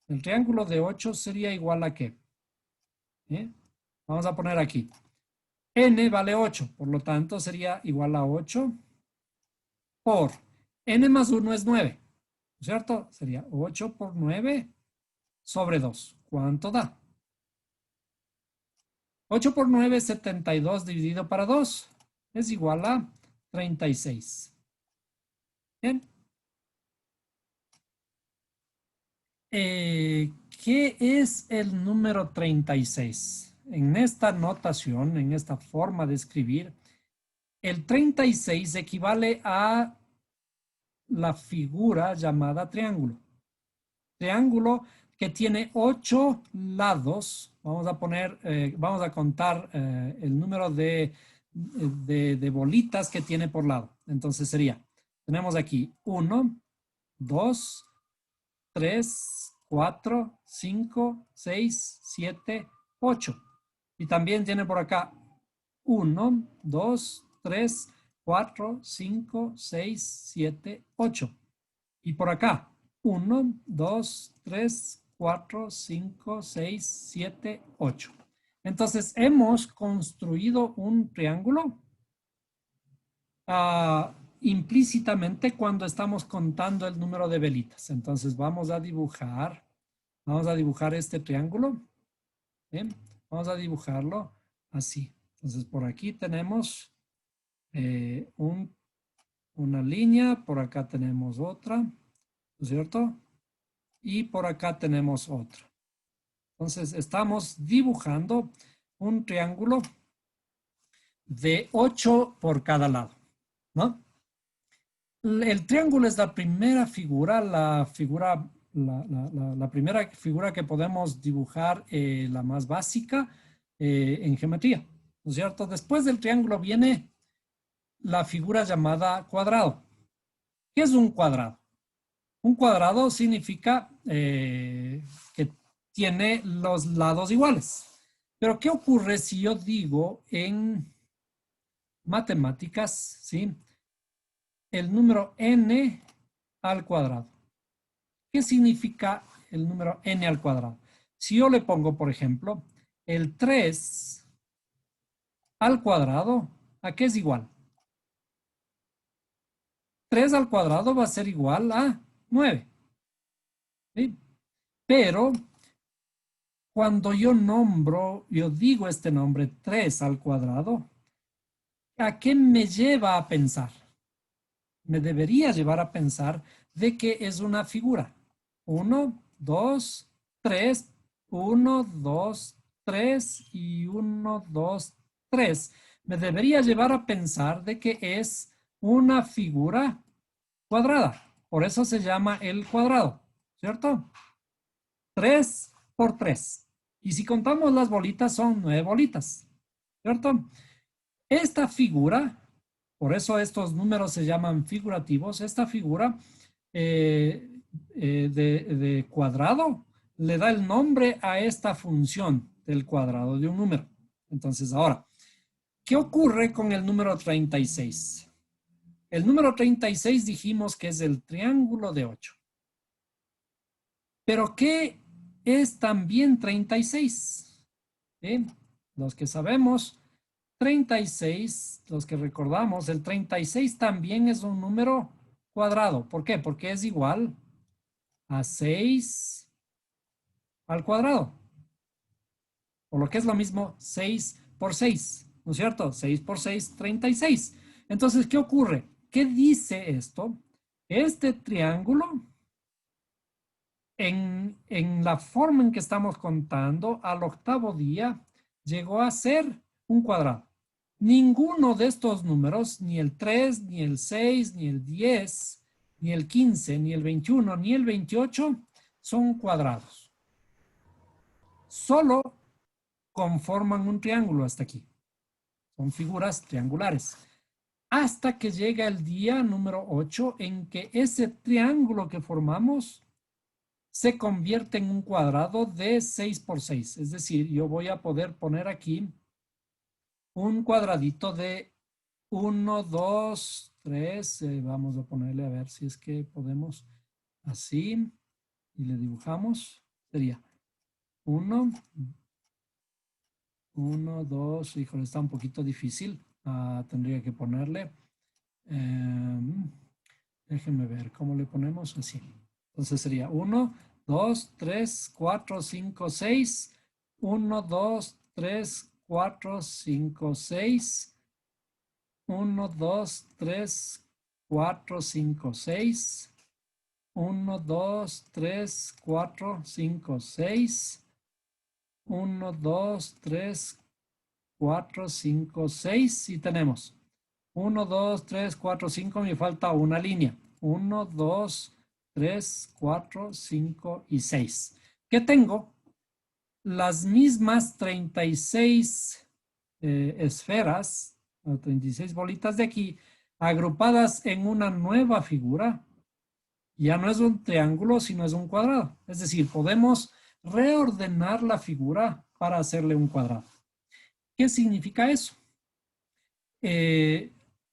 El triángulo de 8 sería igual a ¿qué? Vamos a poner aquí. N vale 8, por lo tanto sería igual a 8 por n más 1 es 9, ¿no es cierto? Sería 8 por 9 sobre 2. ¿Cuánto da? 8 por 9 es 72 dividido para 2. Es igual a 36. Bien. ¿Qué es el número 36? En esta notación, en esta forma de escribir, el 36 equivale a la figura llamada triángulo. Triángulo que tiene 8 lados. Vamos a contar el número de bolitas que tiene por lado. Entonces sería, tenemos aquí 1, 2, 3, 4, 5, 6, 7, 8. Y también tiene por acá 1, 2, 3, 4, 5, 6, 7, 8. Y por acá 1, 2, 3, 4, 5, 6, 7, 8. Entonces, hemos construido un triángulo implícitamente cuando estamos contando el número de velitas. Entonces, vamos a dibujar este triángulo. Bien, vamos a dibujarlo así. Entonces, por aquí tenemos una línea, por acá tenemos otra, ¿no es cierto? Y por acá tenemos otra. Entonces, estamos dibujando un triángulo de 8 por cada lado, ¿no? El triángulo es la primera figura, la primera figura que podemos dibujar, la más básica en geometría, ¿no es cierto? Después del triángulo viene la figura llamada cuadrado. ¿Qué es un cuadrado? Un cuadrado significa que tiene los lados iguales. Pero ¿qué ocurre si yo digo en matemáticas, ¿sí? El número n al cuadrado. ¿Qué significa el número n al cuadrado? Si yo le pongo, por ejemplo, el 3 al cuadrado, ¿a qué es igual? 3 al cuadrado va a ser igual a 9. ¿Sí? Pero cuando yo digo este nombre 3 al cuadrado, ¿a qué me lleva a pensar? Me debería llevar a pensar de que es una figura. 1, 2, 3, 1, 2, 3 y 1, 2, 3. Me debería llevar a pensar de que es una figura cuadrada. Por eso se llama el cuadrado, ¿cierto? 3 por 3. Y si contamos las bolitas, son 9 bolitas, ¿cierto? Esta figura, por eso estos números se llaman figurativos, esta figura de cuadrado le da el nombre a esta función del cuadrado de un número. Entonces, ahora, ¿qué ocurre con el número 36? El número 36 dijimos que es el triángulo de 8. ¿Pero qué es también 36? Los que sabemos, 36, los que recordamos, el 36 también es un número cuadrado. ¿Por qué? Porque es igual a 6 al cuadrado. O lo que es lo mismo, 6 por 6, ¿no es cierto? 6 por 6, 36. Entonces, ¿qué ocurre? ¿Qué dice esto? Este triángulo, en la forma en que estamos contando, al octavo día, llegó a ser un cuadrado. Ninguno de estos números, ni el 3, ni el 6, ni el 10, ni el 15, ni el 21, ni el 28, son cuadrados. Solo conforman un triángulo hasta aquí. Son figuras triangulares. Hasta que llega el día número 8 en que ese triángulo que formamos se convierte en un cuadrado de 6 por 6. Es decir, yo voy a poder poner aquí un cuadradito de 1, 2, 3. Vamos a ponerle a ver si es que podemos así. Y le dibujamos. Sería 1, 1, 2. Híjole, está un poquito difícil. Tendría que ponerle. Déjenme ver cómo le ponemos así. Entonces sería 1, 2, 3, 4, 5, 6. 1, 2, 3, 4, 5, 6. 1, 2, 3, 4, 5, 6. 1, 2, 3, 4, 5, 6. 1, 2, 3, 4, 5, 6. Y tenemos 1, 2, 3, 4, 5. Me falta una línea. 1, 2, 3, 4, 5 y 6. ¿Qué tengo? Las mismas 36 esferas, 36 bolitas de aquí, agrupadas en una nueva figura. Ya no es un triángulo, sino es un cuadrado. Es decir, podemos reordenar la figura para hacerle un cuadrado. ¿Qué significa eso?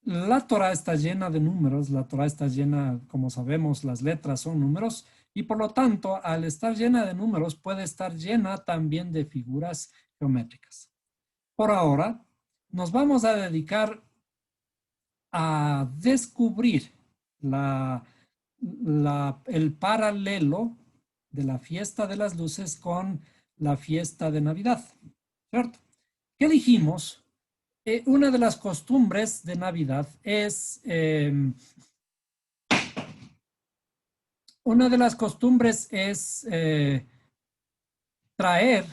La Torá está llena de números, la Torá está llena, como sabemos, las letras son números, y por lo tanto, al estar llena de números, puede estar llena también de figuras geométricas. Por ahora, nos vamos a dedicar a descubrir el paralelo de la fiesta de las luces con la fiesta de Navidad, ¿cierto? ¿Qué dijimos? Una de las costumbres de Navidad es, traer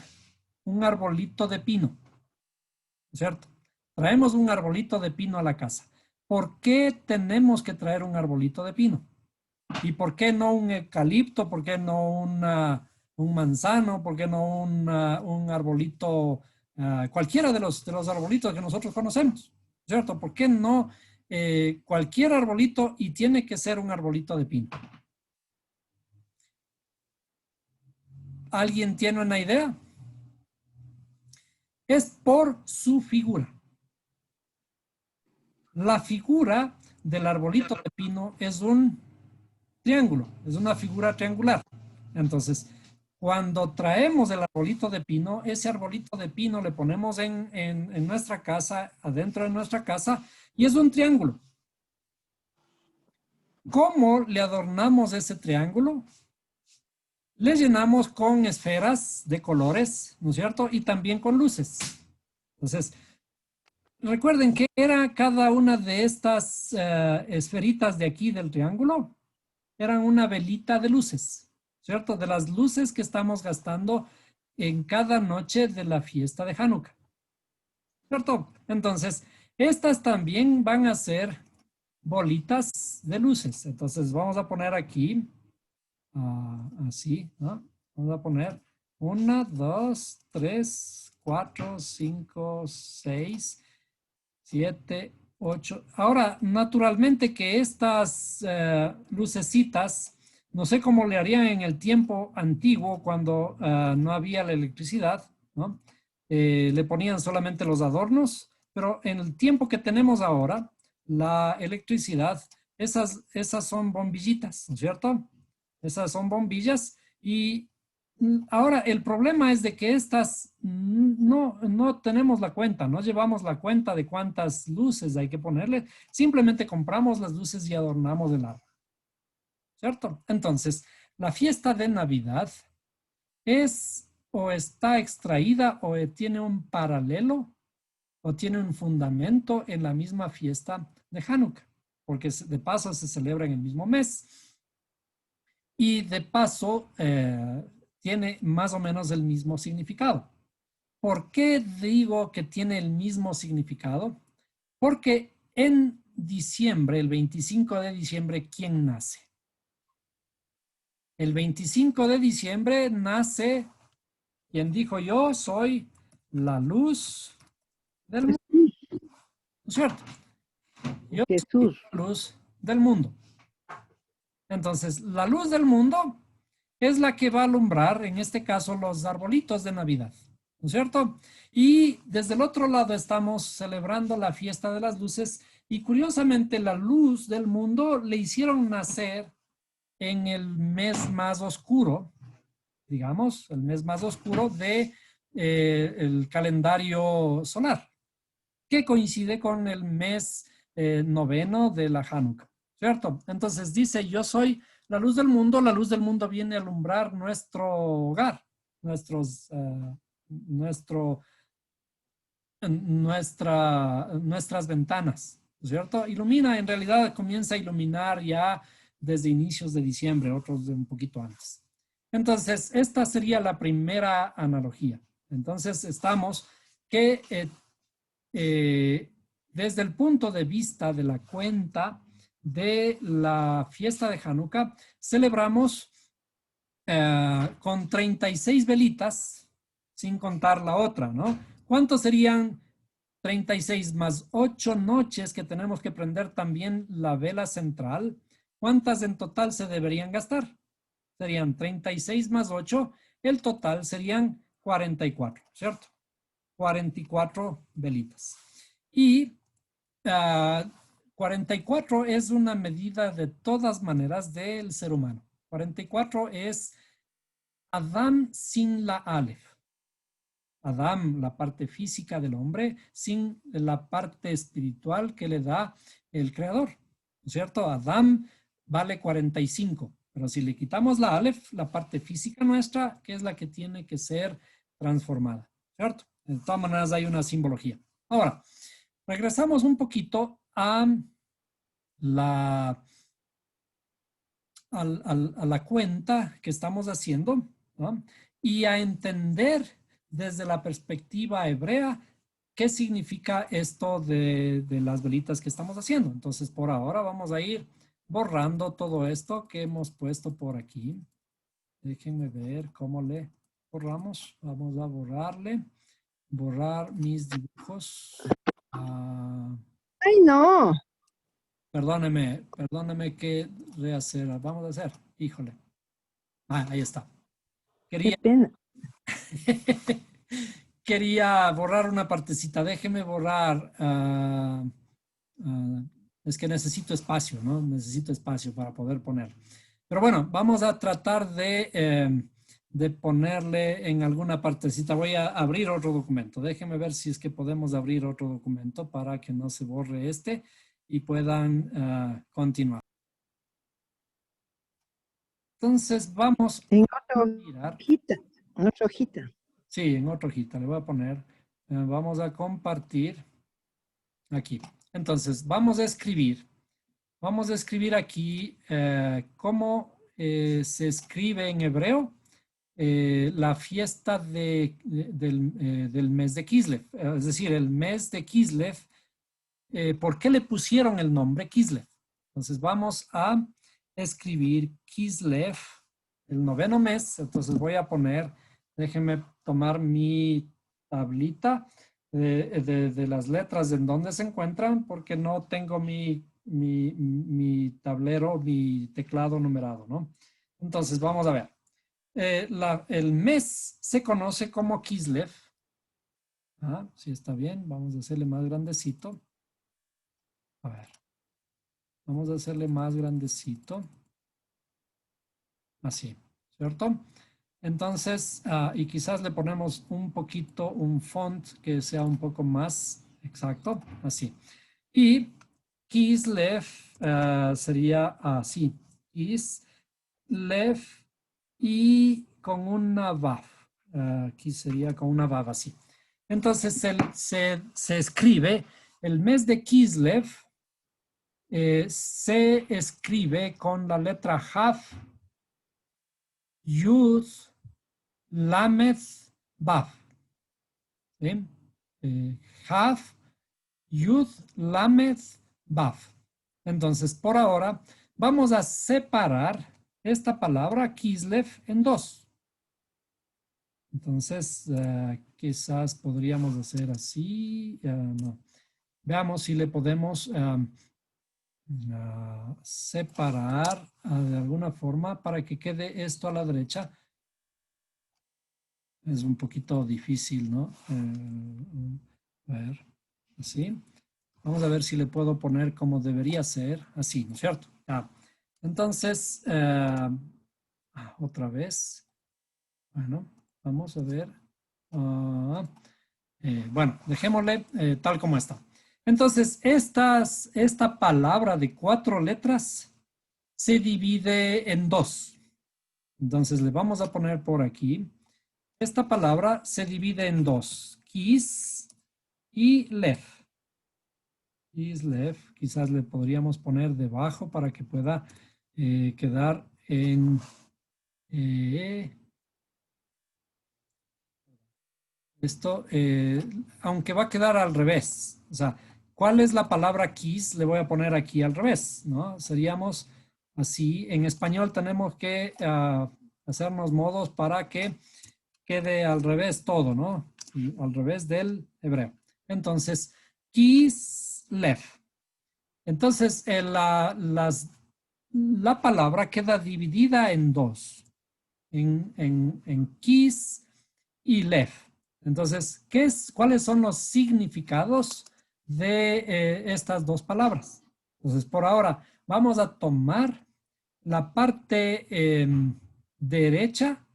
un arbolito de pino, ¿cierto? Traemos un arbolito de pino a la casa. ¿Por qué tenemos que traer un arbolito de pino? ¿Y por qué no un eucalipto? ¿Por qué no un manzano? ¿Por qué no un arbolito, cualquiera de los arbolitos que nosotros conocemos? ¿Cierto? ¿Por qué no cualquier arbolito y tiene que ser un arbolito de pino? ¿Alguien tiene una idea? Es por su figura. La figura del arbolito de pino es un triángulo, es una figura triangular. Entonces, cuando traemos el arbolito de pino, ese arbolito de pino le ponemos en nuestra casa, adentro de nuestra casa, y es un triángulo. ¿Cómo le adornamos ese triángulo? Le llenamos con esferas de colores, ¿no es cierto? Y también con luces. Entonces, recuerden que era cada una de estas esferitas de aquí del triángulo, eran una velita de luces, ¿cierto? De las luces que estamos gastando en cada noche de la fiesta de Hanukkah, ¿cierto? Entonces, estas también van a ser bolitas de luces. Entonces, vamos a poner aquí, así, ¿no? Vamos a poner 1, 2, 3, 4, 5, 6, 7, 8. Ahora, naturalmente que estas lucecitas, no sé cómo le harían en el tiempo antiguo cuando no había la electricidad, ¿no? Le ponían solamente los adornos, pero en el tiempo que tenemos ahora, la electricidad, esas son bombillitas, ¿no es cierto? Esas son bombillas y ahora el problema es de que estas no tenemos la cuenta, no llevamos la cuenta de cuántas luces hay que ponerle, simplemente compramos las luces y adornamos el árbol, ¿cierto? Entonces, la fiesta de Navidad es o está extraída o tiene un paralelo o tiene un fundamento en la misma fiesta de Hanukkah, porque de paso se celebra en el mismo mes y de paso tiene más o menos el mismo significado. ¿Por qué digo que tiene el mismo significado? Porque en diciembre, el 25 de diciembre, ¿quién nace? El 25 de diciembre nace quien dijo: yo soy la luz del mundo, ¿no es cierto? Yo soy Jesús. la luz del mundo. Entonces, la luz del mundo es la que va a alumbrar, en este caso, los arbolitos de Navidad, ¿no es cierto? Y desde el otro lado estamos celebrando la fiesta de las luces y curiosamente la luz del mundo le hicieron nacer en el mes más oscuro, digamos, el mes más oscuro de el calendario solar, que coincide con el mes noveno de la Hanukkah, ¿cierto? Entonces dice: yo soy la luz del mundo. La luz del mundo viene a alumbrar nuestro hogar, nuestras ventanas, ¿cierto? Ilumina, en realidad comienza a iluminar ya desde inicios de diciembre, otros de un poquito antes. Entonces, esta sería la primera analogía. Entonces, estamos que desde el punto de vista de la cuenta de la fiesta de Hanukkah, celebramos con 36 velitas, sin contar la otra, ¿no? ¿Cuántos serían 36 más 8 noches que tenemos que prender también la vela central? ¿Cuántas en total se deberían gastar? Serían 36 más 8, el total serían 44, ¿cierto? 44 velitas. Y 44 es una medida de todas maneras del ser humano. 44 es Adam sin la Aleph. Adam, la parte física del hombre, sin la parte espiritual que le da el creador. ¿No es cierto? Adam vale 45, pero si le quitamos la Aleph, la parte física nuestra, que es la que tiene que ser transformada. ¿Cierto? De todas maneras hay una simbología. Ahora, regresamos un poquito a la cuenta que estamos haciendo, ¿no? Y a entender desde la perspectiva hebrea qué significa esto de las velitas que estamos haciendo. Entonces, por ahora vamos a ir borrando todo esto que hemos puesto por aquí. Déjenme ver cómo le borramos. Vamos a borrar mis dibujos. ¡Ay, no! Perdóneme que rehacer. Vamos a hacer. Híjole. Ahí está. ¡Qué pena! Quería borrar una partecita. Déjeme borrar. Es que necesito espacio, ¿no? Necesito espacio para poder poner. Pero bueno, vamos a tratar de ponerle en alguna partecita. Voy a abrir otro documento. Déjenme ver si es que podemos abrir otro documento para que no se borre este y puedan continuar. Entonces vamos En a otra mirar. hojita. En otra hojita. Sí, en otra hojita. Le voy a poner. Vamos a compartir aquí. Entonces, vamos a escribir. Vamos a escribir aquí cómo se escribe en hebreo la fiesta del mes de Kislev. Es decir, el mes de Kislev. ¿Por qué le pusieron el nombre Kislev? Entonces, vamos a escribir Kislev, el 9º mes. Entonces, voy a poner, déjenme tomar mi tablita de las letras en donde se encuentran, porque no tengo mi tablero, mi teclado numerado, ¿no? Entonces, vamos a ver. El mes se conoce como Kislev. Sí, está bien. Vamos a hacerle más grandecito. A ver. Vamos a hacerle más grandecito. Así, ¿cierto? Entonces, y quizás le ponemos un poquito, un font que sea un poco más exacto, así. Y Kislev sería así. Kislev y con una vav. Aquí sería con una vav así. Entonces, se escribe el mes de Kislev. Se escribe con la letra Haf, Yud, Lamed, Vav. ¿Sí? Haf, Yud, Lamed, Vav. Entonces, por ahora, vamos a separar esta palabra Kislev en dos. Entonces, quizás podríamos hacer así. No. Veamos si le podemos separar de alguna forma para que quede esto a la derecha. Es un poquito difícil, ¿no? A ver, así. Vamos a ver si le puedo poner como debería ser, así, ¿no es cierto? Entonces, otra vez. Bueno, vamos a ver. Bueno, dejémosle tal como está. Entonces, esta palabra de 4 letras se divide en 2. Entonces, le vamos a poner por aquí. Esta palabra se divide en 2. Kis y lev. Kis, lev. Quizás le podríamos poner debajo para que pueda quedar en... esto, aunque va a quedar al revés. O sea, ¿cuál es la palabra kiss? Le voy a poner aquí al revés, ¿no? Seríamos así. En español tenemos que hacernos modos para que quede al revés todo, ¿no? Y al revés del hebreo. Entonces, kislev. Entonces, la palabra queda dividida en 2. En kis y lev. Entonces, ¿cuáles son los significados de estas dos palabras? Entonces, por ahora, vamos a tomar la parte derecha.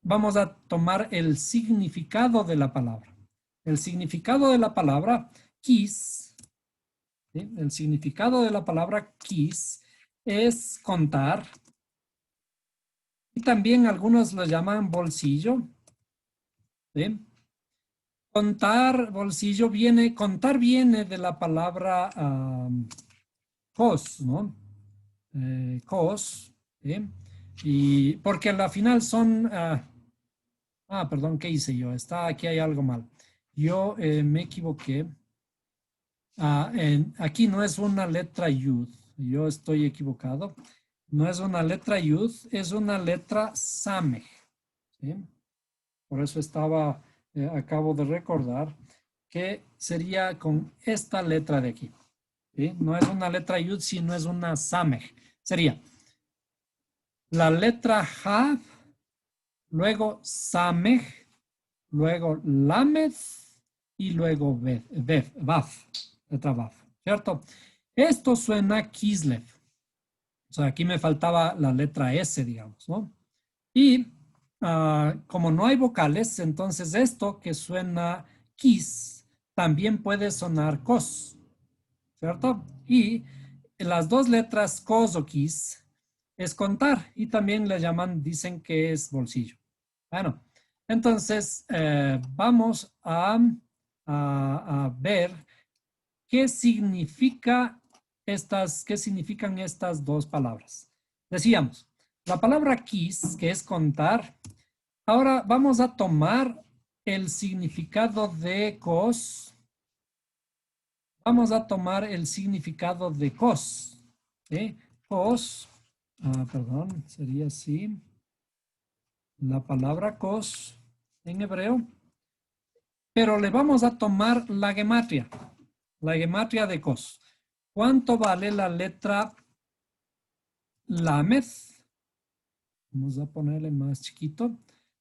Vamos a tomar el significado de la palabra. El significado de la palabra kiss, ¿sí? El significado de la palabra kiss es contar. Y también algunos lo llaman bolsillo. ¿Sí? Contar, bolsillo, contar viene de la palabra cos, ¿no? Cos, ¿sí? Y porque al final son, perdón, ¿qué hice yo? Aquí hay algo mal. Yo me equivoqué. Aquí no es una letra yud, yo estoy equivocado. No es una letra yud, es una letra samej, ¿sí? Por eso acabo de recordar que sería con esta letra de aquí, ¿sí? No es una letra yud, sino es una samej. Sería la letra ja, luego samej, luego lamed y luego baf, letra baf, ¿cierto? Esto suena kislev. O sea, aquí me faltaba la letra S, digamos, ¿no? Y como no hay vocales, entonces esto que suena kis también puede sonar kos, ¿cierto? Y las dos letras kos o kis es contar y también le dicen que es bolsillo. Bueno, entonces vamos a ver qué significan estas dos palabras. Decíamos, la palabra kis, que es contar. Ahora vamos a tomar el significado de kos. Vamos a tomar el significado de kos. ¿Sí? Kos, perdón, sería así. La palabra kos en hebreo. Pero le vamos a tomar la gematria de kos. ¿Cuánto vale la letra lamed? Vamos a ponerle más chiquito.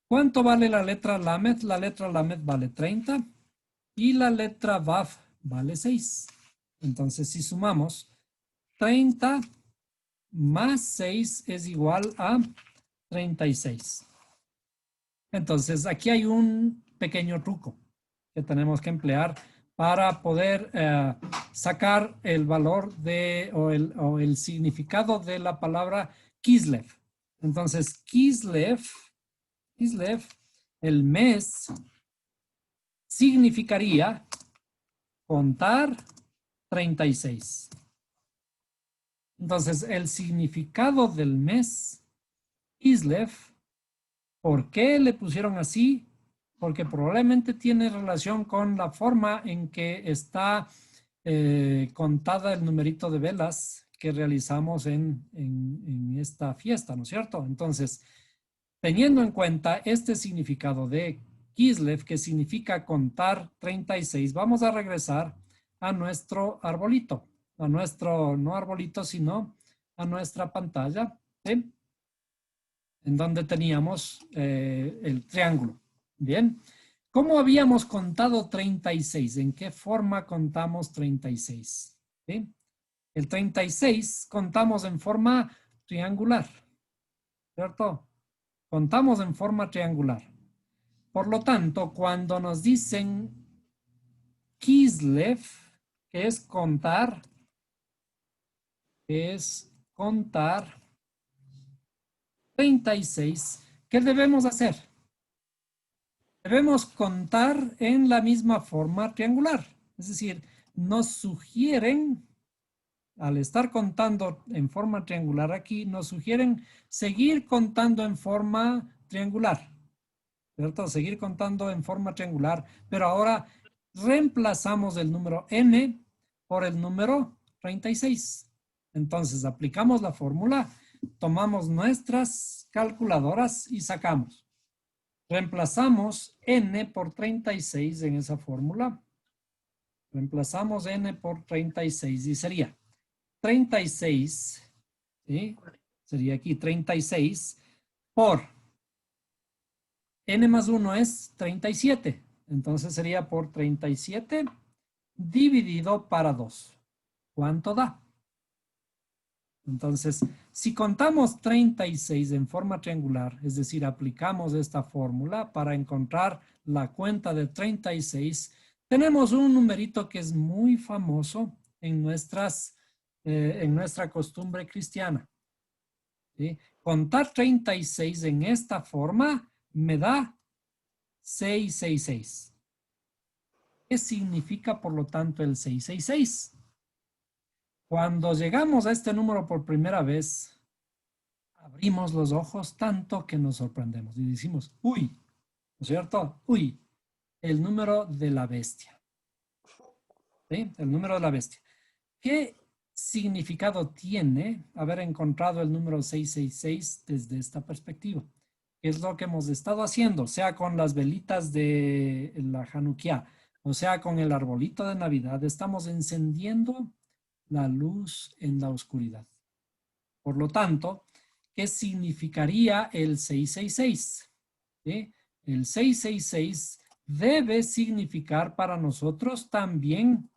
¿Cuánto vale la letra lamed? La letra lamed vale 30 y la letra vaf vale 6. Entonces, si sumamos 30 más 6 es igual a 36. Entonces, aquí hay un pequeño truco que tenemos que emplear para poder sacar el valor o el significado de la palabra kislev. Entonces, kislev, el mes, significaría contar 36. Entonces, el significado del mes, kislev, ¿por qué le pusieron así? Porque probablemente tiene relación con la forma en que está contada el numerito de velas que realizamos en esta fiesta, ¿no es cierto? Entonces, teniendo en cuenta este significado de kislev, que significa contar 36, vamos a regresar a nuestro arbolito, no arbolito, sino a nuestra pantalla, ¿sí? En donde teníamos el triángulo. Bien. ¿Cómo habíamos contado 36? ¿En qué forma contamos 36? ¿Sí? El 36 contamos en forma triangular, ¿cierto? Contamos en forma triangular. Por lo tanto, cuando nos dicen kislev, que es contar 36, ¿qué debemos hacer? Debemos contar en la misma forma triangular. Es decir, nos sugieren, al estar contando en forma triangular aquí, nos sugieren seguir contando en forma triangular, ¿cierto? Seguir contando en forma triangular, pero ahora reemplazamos el número n por el número 36. Entonces, aplicamos la fórmula, tomamos nuestras calculadoras y sacamos. Reemplazamos n por 36 en esa fórmula. Reemplazamos n por 36 y sería 36, ¿sí? Sería aquí 36 por n más 1 es 37. Entonces sería por 37 dividido para 2. ¿Cuánto da? Entonces, si contamos 36 en forma triangular, es decir, aplicamos esta fórmula para encontrar la cuenta de 36, tenemos un numerito que es muy famoso en nuestra costumbre cristiana. ¿Sí? Contar 36 en esta forma me da 666. ¿Qué significa, por lo tanto, el 666? Cuando llegamos a este número por primera vez, abrimos los ojos tanto que nos sorprendemos y decimos, uy, ¿no es cierto? Uy, el número de la bestia. ¿Sí? El número de la bestia. ¿Qué significado tiene haber encontrado el número 666 desde esta perspectiva? Es lo que hemos estado haciendo, sea con las velitas de la Hanukkah, o sea con el arbolito de Navidad, estamos encendiendo la luz en la oscuridad. Por lo tanto, ¿qué significaría el 666? ¿Sí? El 666 debe significar para nosotros también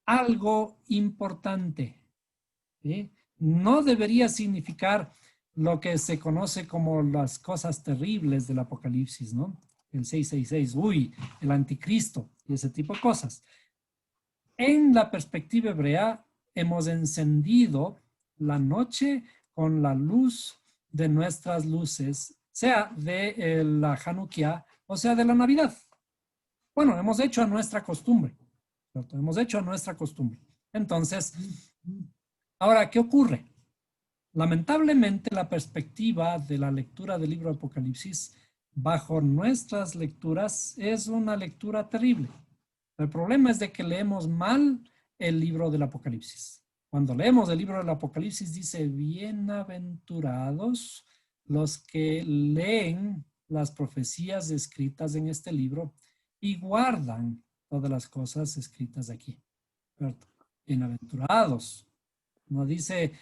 algo importante. ¿Sí? No debería significar lo que se conoce como las cosas terribles del Apocalipsis, ¿no? El 666, uy, el anticristo y ese tipo de cosas. En la perspectiva hebrea, hemos encendido la noche con la luz de nuestras luces, sea de la Hanukkah o sea de la Navidad. Bueno, hemos hecho a nuestra costumbre, ¿cierto? Hemos hecho a nuestra costumbre. Entonces, ahora, ¿qué ocurre? Lamentablemente, la perspectiva de la lectura del libro de Apocalipsis bajo nuestras lecturas es una lectura terrible. El problema es de que leemos mal el libro del Apocalipsis. Cuando leemos el libro del Apocalipsis dice, bienaventurados los que leen las profecías escritas en este libro y guardan todas las cosas escritas aquí. ¿Cierto? Bienaventurados. No dice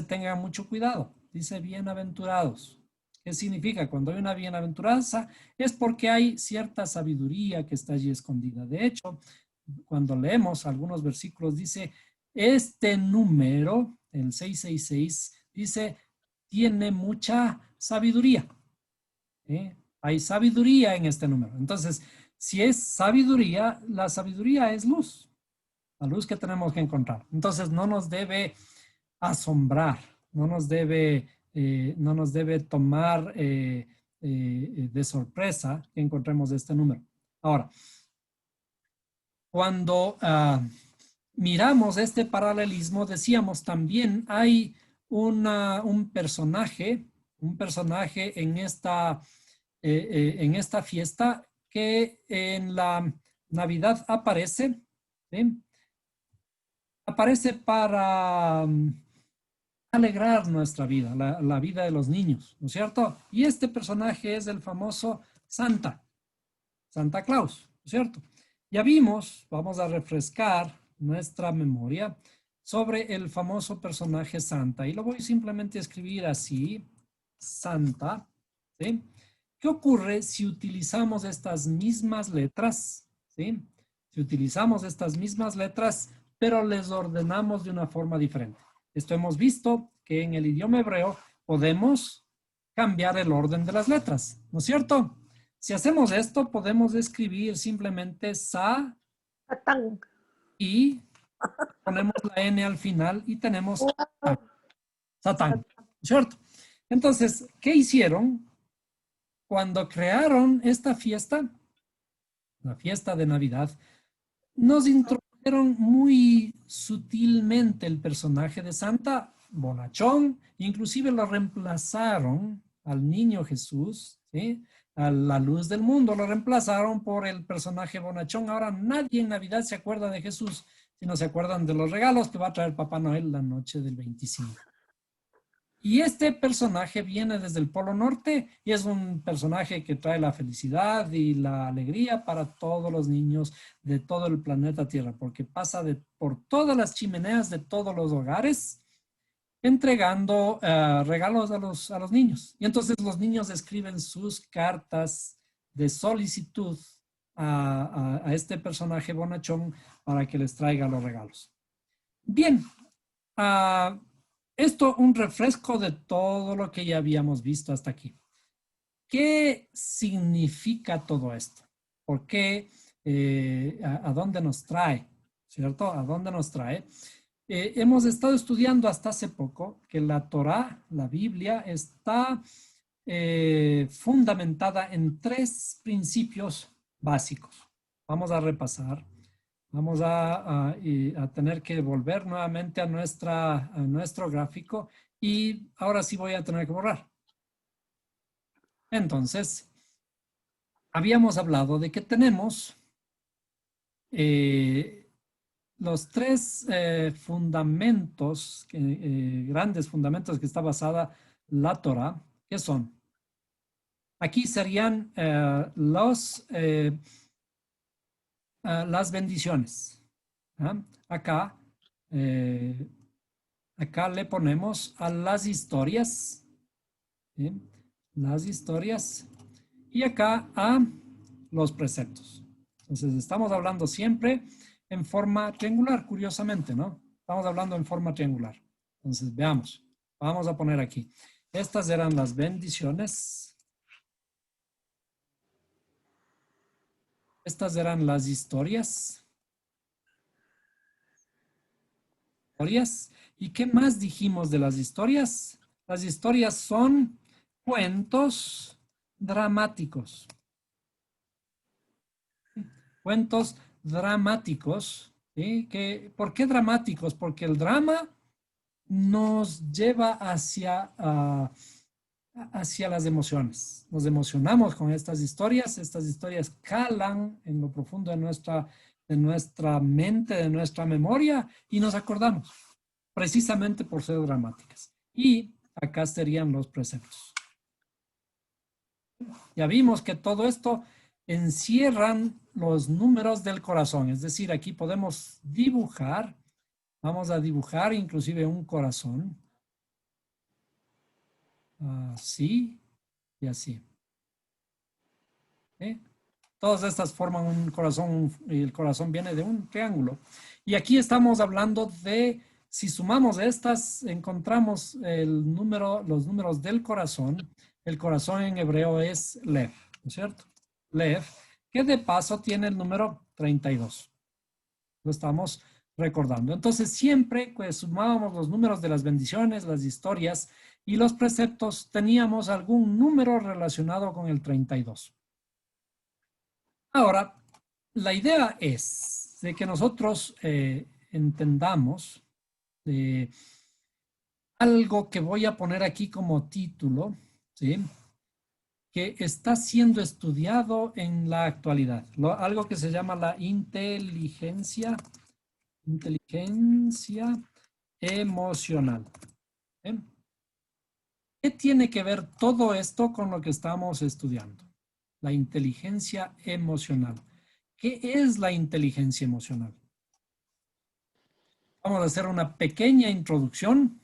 tengan mucho cuidado, dice bienaventurados. ¿Qué significa? Cuando hay una bienaventuranza es porque hay cierta sabiduría que está allí escondida. De hecho, cuando leemos algunos versículos dice, este número, el 666, dice, tiene mucha sabiduría. Hay sabiduría en este número. Entonces, si es sabiduría, la sabiduría es luz. La luz que tenemos que encontrar. Entonces, no nos debe asombrar, no nos debe tomar de sorpresa que encontremos este número. Ahora, cuando miramos este paralelismo, decíamos también hay un personaje en esta fiesta que en la Navidad aparece, ¿sí? Aparece para alegrar nuestra vida, la vida de los niños, ¿no es cierto? Y este personaje es el famoso Santa Claus, ¿no es cierto? Ya vimos, vamos a refrescar nuestra memoria sobre el famoso personaje Santa y lo voy simplemente a escribir así, Santa, ¿sí? ¿Qué ocurre si utilizamos estas mismas letras, ¿sí? Si utilizamos estas mismas letras, pero les ordenamos de una forma diferente. Esto hemos visto que en el idioma hebreo podemos cambiar el orden de las letras, ¿no es cierto? Si hacemos esto, podemos escribir simplemente Sa Satán. y ponemos la N al final y tenemos Satán, ¿cierto? Entonces, ¿qué hicieron? Cuando crearon esta fiesta, la fiesta de Navidad, nos introdujeron muy sutilmente el personaje de Santa, bonachón, inclusive lo reemplazaron al niño Jesús, ¿sí? A la luz del mundo, lo reemplazaron por el personaje bonachón. Ahora nadie en Navidad se acuerda de Jesús, sino se acuerdan de los regalos que va a traer Papá Noel la noche del 25. Y este personaje viene desde el Polo Norte y es un personaje que trae la felicidad y la alegría para todos los niños de todo el planeta Tierra, porque pasa por todas las chimeneas de todos los hogares entregando regalos a los niños. Y entonces los niños escriben sus cartas de solicitud a este personaje bonachón para que les traiga los regalos. Bien, esto un refresco de todo lo que ya habíamos visto hasta aquí. ¿Qué significa todo esto? ¿Por qué? ¿A dónde nos trae? ¿Cierto? ¿A dónde nos trae? Hemos estado estudiando hasta hace poco que la Torá, la Biblia, está fundamentada en 3 principios básicos. Vamos a repasar. Vamos a tener que volver nuevamente a nuestro gráfico y ahora sí voy a tener que borrar. Entonces, habíamos hablado de que tenemos los 3 fundamentos, grandes fundamentos que está basada la Torah, que son, aquí serían las bendiciones. ¿Ah? Acá, acá le ponemos a las historias, ¿sí? Las historias, y acá a los preceptos. Entonces, estamos hablando siempre en forma triangular, curiosamente, ¿no? Estamos hablando en forma triangular. Entonces, veamos. Vamos a poner aquí. Estas eran las bendiciones. Estas eran las historias. ¿Y qué más dijimos de las historias? Las historias son cuentos dramáticos. Cuentos dramáticos. ¿Sí? ¿Por qué dramáticos? Porque el drama nos lleva hacia las emociones. Nos emocionamos con estas historias calan en lo profundo de nuestra mente, de nuestra memoria y nos acordamos, precisamente por ser dramáticas. Y acá serían los preceptos. Ya vimos que todo esto encierran los números del corazón, es decir, aquí podemos dibujar, vamos a dibujar inclusive un corazón. Así y así. ¿Eh? Todas estas forman un corazón y el corazón viene de un triángulo. Y aquí estamos hablando de, si sumamos estas, encontramos los números del corazón. El corazón en hebreo es Lev, ¿no es cierto? Lev, que de paso tiene el número 32. Lo estamos recordando. Entonces, siempre que sumábamos los números de las bendiciones, las historias y los preceptos, teníamos algún número relacionado con el 32. Ahora, la idea es de que nosotros entendamos algo que voy a poner aquí como título, ¿sí? Que está siendo estudiado en la actualidad. Algo que se llama la inteligencia emocional. ¿Eh? ¿Qué tiene que ver todo esto con lo que estamos estudiando? La inteligencia emocional. ¿Qué es la inteligencia emocional? Vamos a hacer una pequeña introducción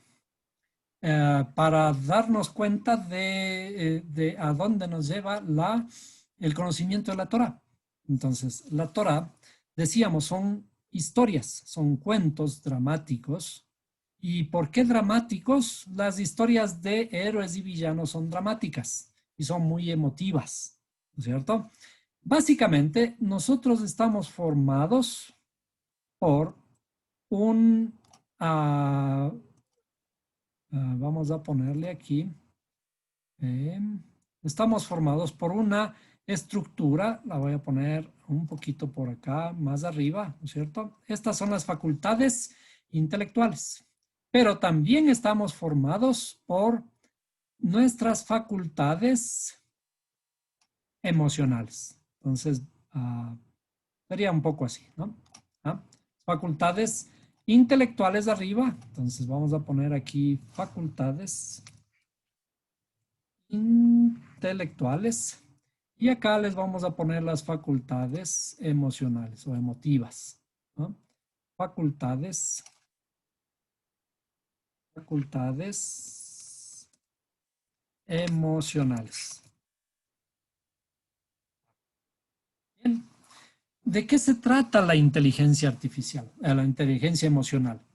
para darnos cuenta de a dónde nos lleva el conocimiento de la Torá. Entonces, la Torá, decíamos, son historias, son cuentos dramáticos. ¿Y por qué dramáticos? Las historias de héroes y villanos son dramáticas y son muy emotivas, ¿no es cierto? Básicamente, nosotros estamos formados por vamos a ponerle aquí, estamos formados por una estructura, la voy a poner un poquito por acá, más arriba, ¿no es cierto? Estas son las facultades intelectuales, pero también estamos formados por nuestras facultades emocionales. Entonces, sería un poco así, ¿no? Facultades intelectuales arriba, entonces vamos a poner aquí facultades intelectuales y acá les vamos a poner las facultades emocionales o emotivas, ¿no? Facultades emocionales. Bien. ¿De qué se trata la inteligencia artificial, la inteligencia emocional?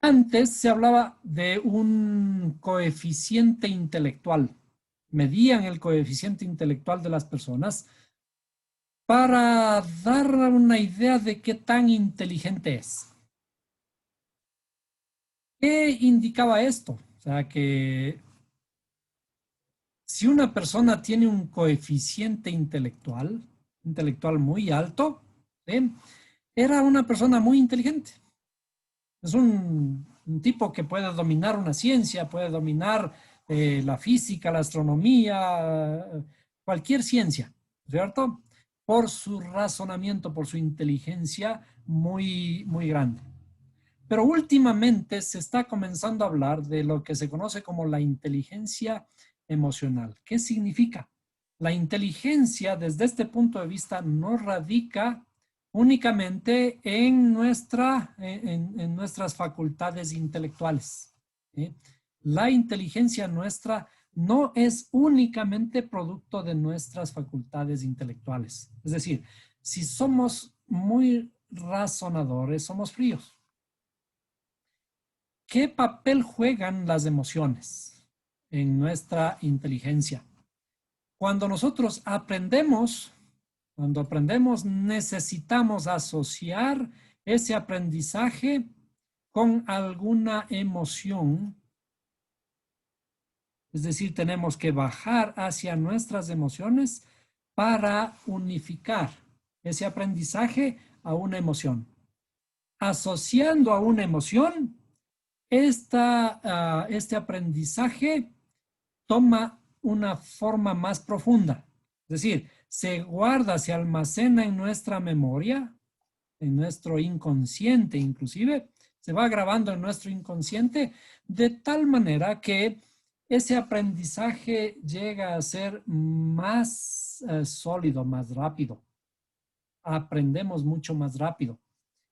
Antes se hablaba de un coeficiente intelectual. Medían el coeficiente intelectual de las personas para dar una idea de qué tan inteligente es. ¿Qué indicaba esto? O sea, que si una persona tiene un coeficiente intelectual muy alto, ¿sí? Era una persona muy inteligente. Es un tipo que puede dominar una ciencia, puede dominar la física, la astronomía, cualquier ciencia, ¿cierto? Por su razonamiento, por su inteligencia muy grande. Pero últimamente se está comenzando a hablar de lo que se conoce como la inteligencia emocional. ¿Qué significa? La inteligencia desde este punto de vista no radica únicamente en nuestras facultades intelectuales, ¿sí? La inteligencia nuestra no es únicamente producto de nuestras facultades intelectuales. Es decir, si somos muy razonadores, somos fríos. ¿Qué papel juegan las emociones en nuestra inteligencia? Cuando nosotros aprendemos, necesitamos asociar ese aprendizaje con alguna emoción. Es decir, tenemos que bajar hacia nuestras emociones para unificar ese aprendizaje a una emoción. Asociando a una emoción, este aprendizaje toma una forma más profunda. Es decir, se guarda, se almacena en nuestra memoria, en nuestro inconsciente inclusive, se va grabando en nuestro inconsciente de tal manera que ese aprendizaje llega a ser más sólido, más rápido. Aprendemos mucho más rápido.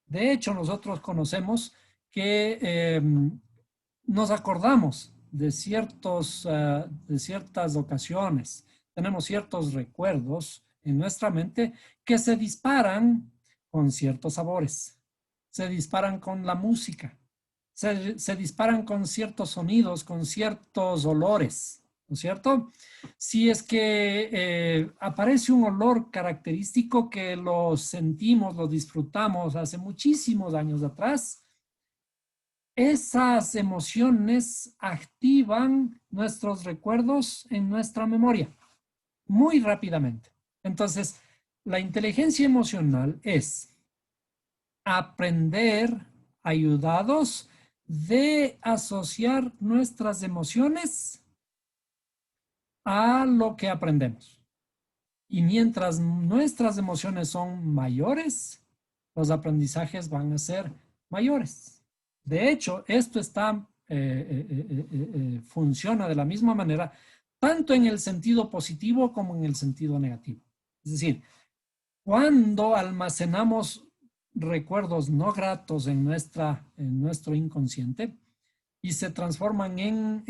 De hecho, nosotros conocemos que nos acordamos de ciertas ocasiones, tenemos ciertos recuerdos en nuestra mente que se disparan con ciertos sabores, se disparan con la música, se disparan con ciertos sonidos, con ciertos olores, ¿no es cierto? Si es que aparece un olor característico que lo sentimos, lo disfrutamos hace muchísimos años atrás, esas emociones activan nuestros recuerdos en nuestra memoria muy rápidamente. Entonces, la inteligencia emocional es aprender ayudados de asociar nuestras emociones a lo que aprendemos. Y mientras nuestras emociones son mayores, los aprendizajes van a ser mayores. De hecho, esto funciona de la misma manera, tanto en el sentido positivo como en el sentido negativo. Es decir, cuando almacenamos recuerdos no gratos en nuestro inconsciente y se transforman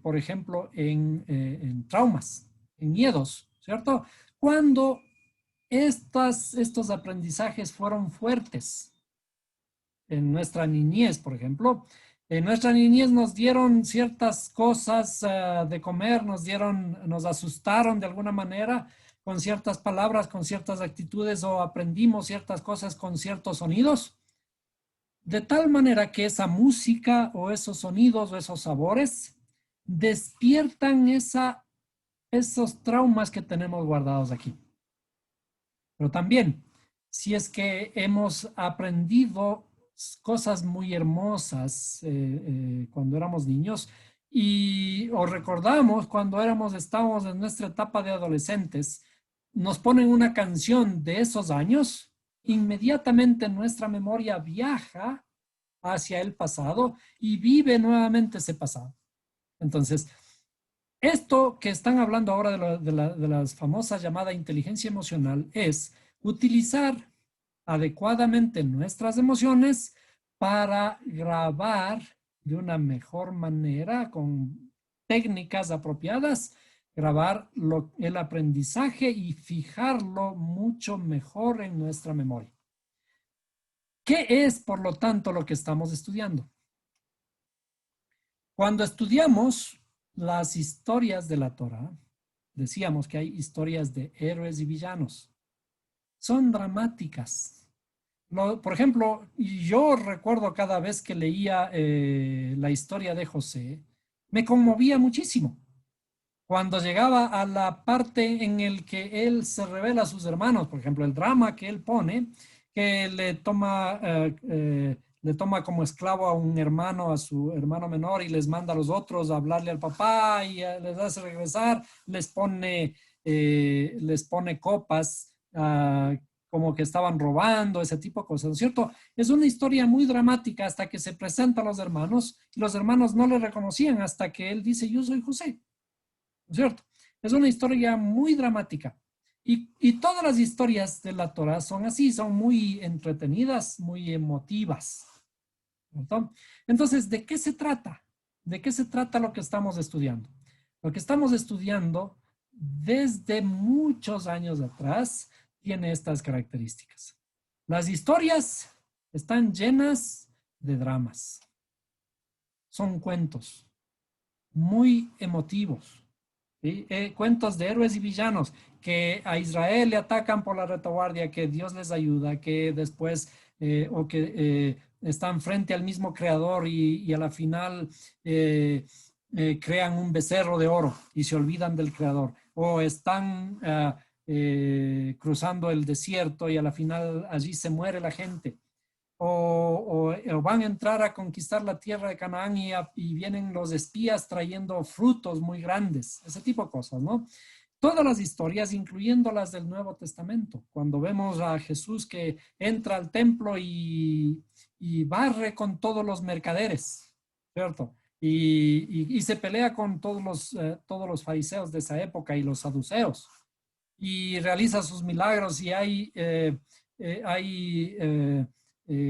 por ejemplo, en traumas, en miedos, ¿cierto? Cuando estos aprendizajes fueron fuertes en nuestra niñez, por ejemplo, en nuestra niñez nos dieron ciertas cosas de comer, nos asustaron de alguna manera con ciertas palabras, con ciertas actitudes o aprendimos ciertas cosas con ciertos sonidos, de tal manera que esa música o esos sonidos o esos sabores despiertan esos traumas que tenemos guardados aquí. Pero también, si es que hemos aprendido cosas muy hermosas cuando éramos niños o recordamos cuando estábamos en nuestra etapa de adolescentes, nos ponen una canción de esos años, inmediatamente nuestra memoria viaja hacia el pasado y vive nuevamente ese pasado. Entonces, esto que están hablando ahora de las famosas llamada inteligencia emocional es utilizar adecuadamente nuestras emociones para grabar de una mejor manera, con técnicas apropiadas, grabar el aprendizaje y fijarlo mucho mejor en nuestra memoria. ¿Qué es, por lo tanto, lo que estamos estudiando? Cuando estudiamos las historias de la Torá, decíamos que hay historias de héroes y villanos. Son dramáticas. Por ejemplo, yo recuerdo cada vez que leía la historia de José, me conmovía muchísimo. Cuando llegaba a la parte en el que él se revela a sus hermanos, por ejemplo, el drama que él pone, que le toma como esclavo a un hermano, a su hermano menor, y les manda a los otros a hablarle al papá y les hace regresar, les pone copas, como que estaban robando, ese tipo de cosas, ¿no es cierto? Es una historia muy dramática hasta que se presenta a los hermanos, y los hermanos no le reconocían hasta que él dice, yo soy José, ¿no es cierto? Es una historia muy dramática. Y todas las historias de la Torá son así, son muy entretenidas, muy emotivas. ¿Cierto? Entonces, ¿de qué se trata? ¿De qué se trata lo que estamos estudiando? Lo que estamos estudiando desde muchos años atrás tiene estas características. Las historias están llenas de dramas. Son cuentos muy emotivos. ¿Sí? Cuentos de héroes y villanos que a Israel le atacan por la retaguardia, que Dios les ayuda, que después o que están frente al mismo creador y a la final crean un becerro de oro y se olvidan del creador, o están cruzando el desierto y a la final allí se muere la gente. O van a entrar a conquistar la tierra de Canaán y vienen los espías trayendo frutos muy grandes, ese tipo de cosas, ¿no? Todas las historias, incluyendo las del Nuevo Testamento, cuando vemos a Jesús que entra al templo y barre con todos los mercaderes, ¿cierto? Y se pelea con todos los fariseos de esa época y los saduceos, y realiza sus milagros y hay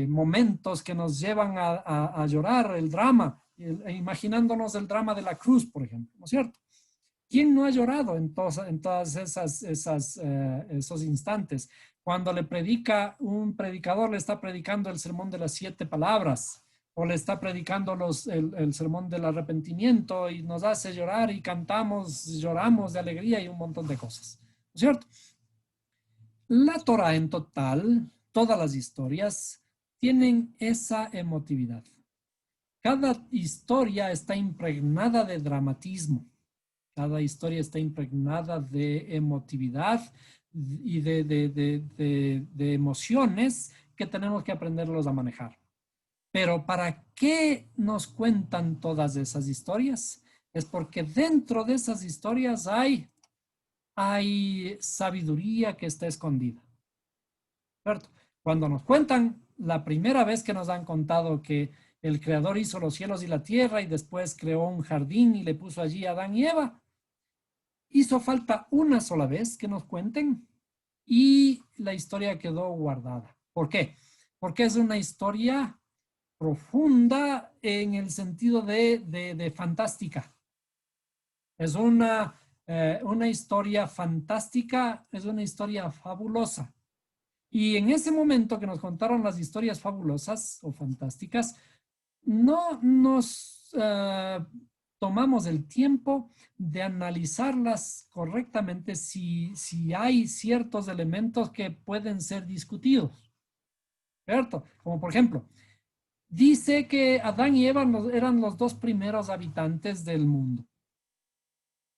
momentos que nos llevan a llorar el drama, imaginándonos el drama de la cruz, por ejemplo, ¿no es cierto? ¿Quién no ha llorado en todas esos instantes? Cuando le predica, un predicador le está predicando el sermón de las 7 palabras, o le está predicando el sermón del arrepentimiento y nos hace llorar y cantamos, lloramos de alegría y un montón de cosas, ¿no es cierto? La Torah en total, todas las historias, tienen esa emotividad. Cada historia está impregnada de dramatismo. Cada historia está impregnada de emotividad y de emociones que tenemos que aprenderlos a manejar. Pero ¿para qué nos cuentan todas esas historias? Es porque dentro de esas historias hay sabiduría que está escondida. ¿Cierto? Cuando nos cuentan la primera vez que nos han contado que el Creador hizo los cielos y la tierra y después creó un jardín y le puso allí a Adán y Eva, hizo falta una sola vez que nos cuenten y la historia quedó guardada. ¿Por qué? Porque es una historia profunda en el sentido de fantástica. Es una historia fantástica, es una historia fabulosa. Y en ese momento que nos contaron las historias fabulosas o fantásticas, no nos tomamos el tiempo de analizarlas correctamente si hay ciertos elementos que pueden ser discutidos, ¿cierto? Como por ejemplo, dice que Adán y Eva eran los 2 primeros habitantes del mundo.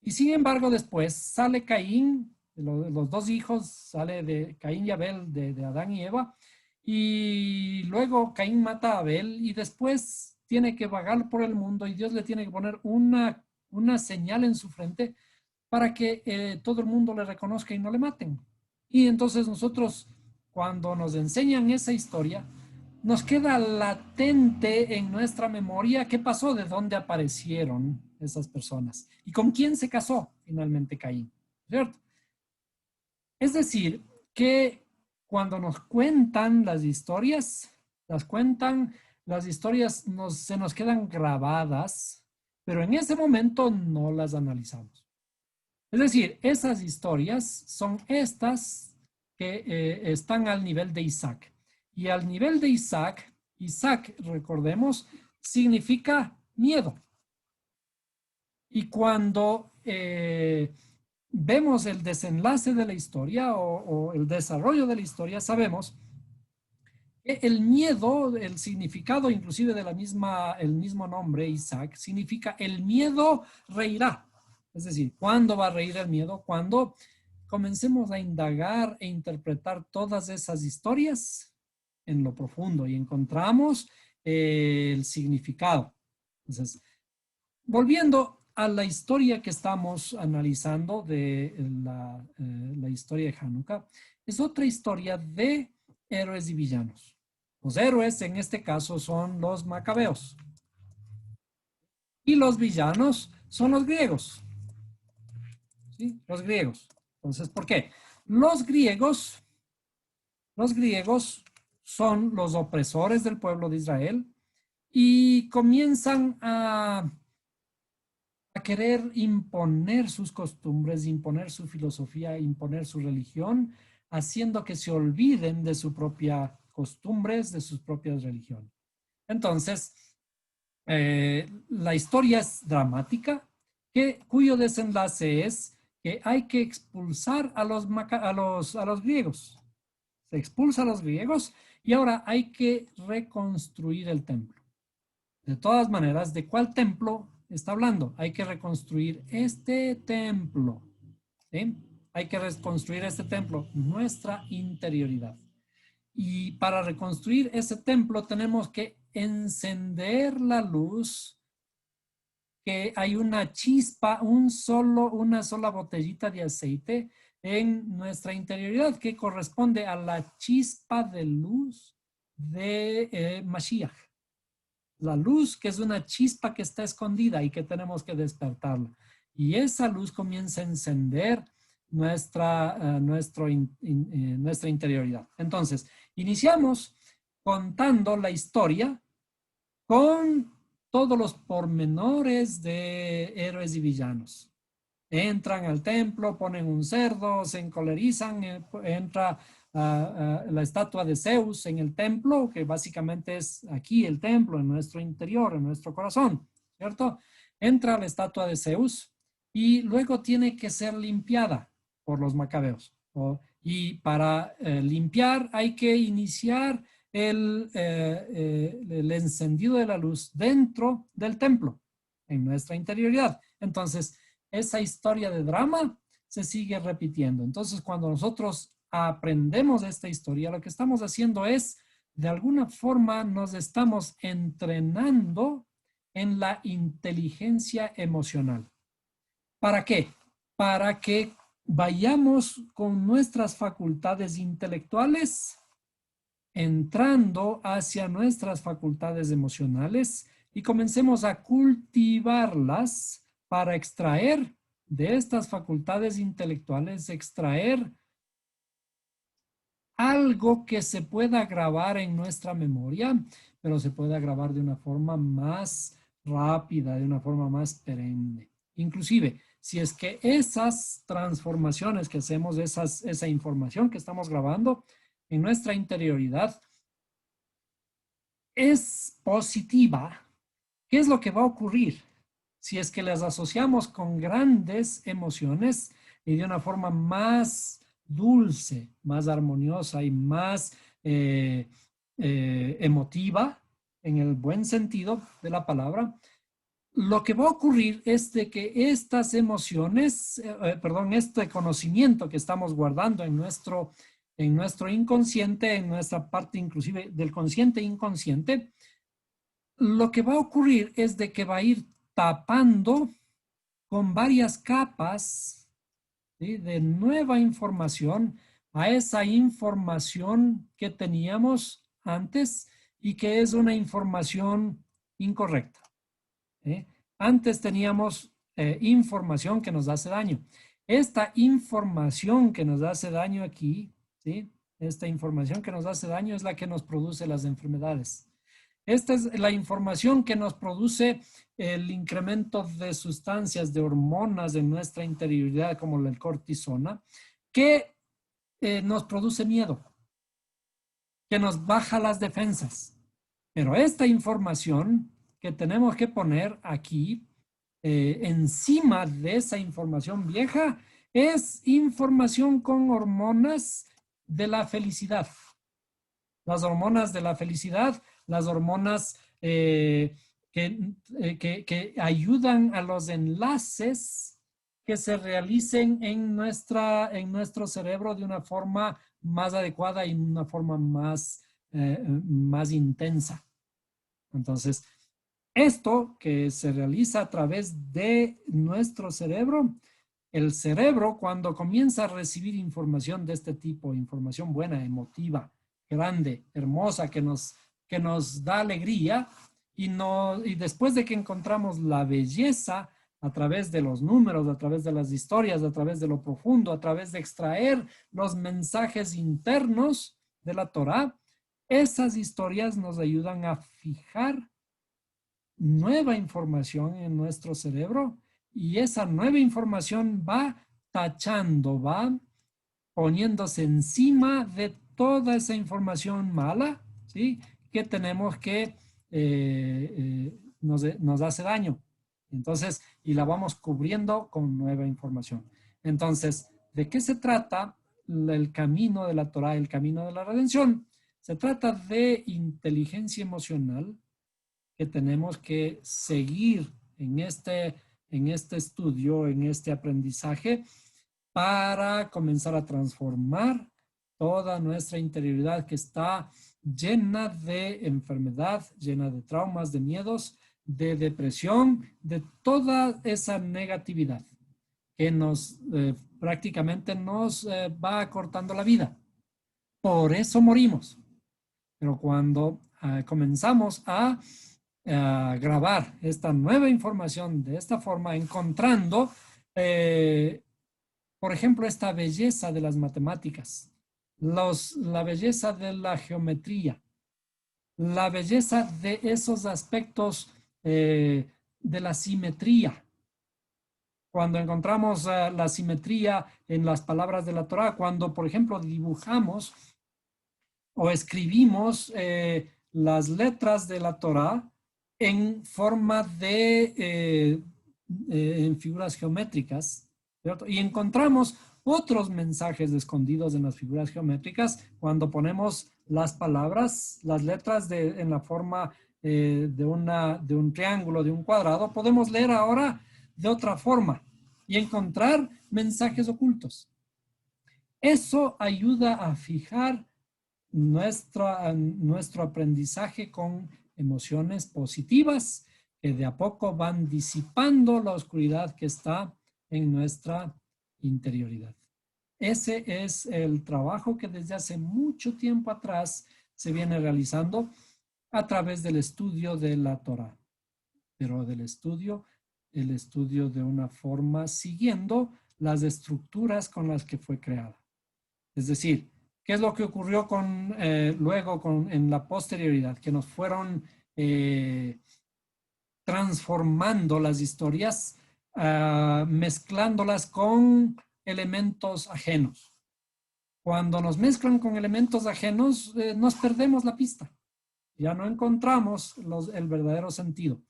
Y sin embargo, después sale Caín, los 2 hijos, sale de Caín y Abel, de Adán y Eva, y luego Caín mata a Abel y después tiene que vagar por el mundo y Dios le tiene que poner una señal en su frente para que todo el mundo le reconozca y no le maten. Y entonces nosotros, cuando nos enseñan esa historia, nos queda latente en nuestra memoria qué pasó, de dónde aparecieron esas personas y con quién se casó finalmente Caín, ¿cierto? Es decir, que cuando nos cuentan las historias, las historias se nos quedan grabadas, pero en ese momento no las analizamos. Es decir, esas historias son estas que están al nivel de Isaac. Y al nivel de Isaac, recordemos, significa miedo. Y cuando vemos el desenlace de la historia o el desarrollo de la historia, sabemos que el miedo, el significado inclusive de el mismo nombre, Isaac, significa el miedo reirá. Es decir, ¿cuándo va a reír el miedo? Cuando comencemos a indagar e interpretar todas esas historias en lo profundo y encontramos el significado. Entonces, volviendo a la historia que estamos analizando de la historia de Hanukkah, es otra historia de héroes y villanos. Los héroes en este caso son los macabeos y los villanos son los griegos. ¿Sí? Los griegos. Entonces, ¿por qué? Los griegos son los opresores del pueblo de Israel y comienzan a querer imponer sus costumbres, imponer su filosofía, imponer su religión, haciendo que se olviden de sus propias costumbres, de sus propias religiones. Entonces, la historia es dramática, cuyo desenlace es que hay que expulsar a los griegos. Se expulsa a los griegos y ahora hay que reconstruir el templo. De todas maneras, ¿de cuál templo está hablando? Hay que reconstruir este templo. ¿Sí? Hay que reconstruir este templo, nuestra interioridad. Y para reconstruir ese templo tenemos que encender la luz, que hay una chispa, una sola botellita de aceite en nuestra interioridad que corresponde a la chispa de luz de Mashiach. La luz que es una chispa que está escondida y que tenemos que despertarla. Y esa luz comienza a encender nuestra interioridad. Entonces, iniciamos contando la historia con todos los pormenores de héroes y villanos. Entran al templo, ponen un cerdo, se encolerizan, entra la estatua de Zeus en el templo, que básicamente es aquí el templo, en nuestro interior, en nuestro corazón, ¿cierto? Entra la estatua de Zeus y luego tiene que ser limpiada por los macabeos. Y para limpiar hay que iniciar el encendido de la luz dentro del templo, en nuestra interioridad. Entonces, esa historia de drama se sigue repitiendo. Entonces, cuando nosotros aprendemos esta historia, lo que estamos haciendo es, de alguna forma, nos estamos entrenando en la inteligencia emocional. ¿Para qué? Para que vayamos con nuestras facultades intelectuales entrando hacia nuestras facultades emocionales y comencemos a cultivarlas para extraer de estas facultades intelectuales, extraer algo que se pueda grabar en nuestra memoria, pero se pueda grabar de una forma más rápida, de una forma más perenne. Inclusive, si es que esas transformaciones que hacemos, esa información que estamos grabando en nuestra interioridad es positiva, ¿qué es lo que va a ocurrir? Si es que las asociamos con grandes emociones y de una forma más dulce, más armoniosa y más emotiva, en el buen sentido de la palabra, lo que va a ocurrir es de que estas emociones, este conocimiento que estamos guardando en nuestro inconsciente, en nuestra parte inclusive del consciente inconsciente, lo que va a ocurrir es de que va a ir tapando con varias capas, ¿sí?, de nueva información a esa información que teníamos antes y que es una información incorrecta. Antes teníamos información que nos hace daño. Esta información que nos hace daño aquí, ¿sí?, esta información que nos hace daño es la que nos produce las enfermedades. Esta es la información que nos produce el incremento de sustancias, de hormonas en nuestra interioridad, como la cortisona, que nos produce miedo, que nos baja las defensas. Pero esta información que tenemos que poner aquí encima de esa información vieja es información con hormonas de la felicidad. Las hormonas de la felicidad, las hormonas que ayudan a los enlaces que se realicen en nuestro cerebro de una forma más adecuada y una forma más intensa. Entonces, esto que se realiza a través de nuestro cerebro, el cerebro cuando comienza a recibir información de este tipo, información buena, emotiva, grande, hermosa, que nos da alegría, y después de que encontramos la belleza a través de los números, a través de las historias, a través de lo profundo, a través de extraer los mensajes internos de la Torá, esas historias nos ayudan a fijar nueva información en nuestro cerebro y esa nueva información va tachando, va poniéndose encima de toda esa información mala, ¿sí? Que tenemos que nos hace daño. Entonces, y la vamos cubriendo con nueva información. Entonces, ¿de qué se trata el camino de la Torá, el camino de la redención? Se trata de inteligencia emocional que tenemos que seguir en este estudio, en este aprendizaje, para comenzar a transformar toda nuestra interioridad que está llena de enfermedad, llena de traumas, de miedos, de depresión, de toda esa negatividad que prácticamente nos va acortando la vida. Por eso morimos. Pero cuando comenzamos a grabar esta nueva información de esta forma, encontrando, por ejemplo, esta belleza de las matemáticas, la belleza de la geometría, la belleza de esos aspectos de la simetría. Cuando encontramos la simetría en las palabras de la Torá, cuando, por ejemplo, dibujamos o escribimos las letras de la Torá en forma de en figuras geométricas, ¿cierto? Y encontramos otros mensajes escondidos en las figuras geométricas cuando ponemos las palabras, las letras en la forma de un triángulo, de un cuadrado, podemos leer ahora de otra forma y encontrar mensajes ocultos. Eso ayuda a fijar nuestro aprendizaje con emociones positivas que de a poco van disipando la oscuridad que está en nuestra interioridad. Ese es el trabajo que desde hace mucho tiempo atrás se viene realizando a través del estudio de la Torá, pero el estudio de una forma siguiendo las estructuras con las que fue creada. Es decir, ¿qué es lo que ocurrió luego en la posterioridad? Que nos fueron transformando las historias, mezclándolas con elementos ajenos. Cuando nos mezclan con elementos ajenos, nos perdemos la pista. Ya no encontramos el verdadero sentido.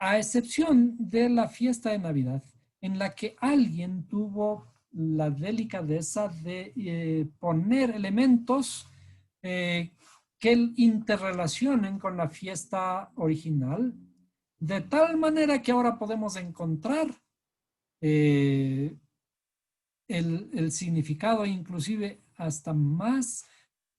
A excepción de la fiesta de Navidad, en la que alguien tuvo la delicadeza de poner elementos que interrelacionen con la fiesta original, de tal manera que ahora podemos encontrar el significado inclusive hasta más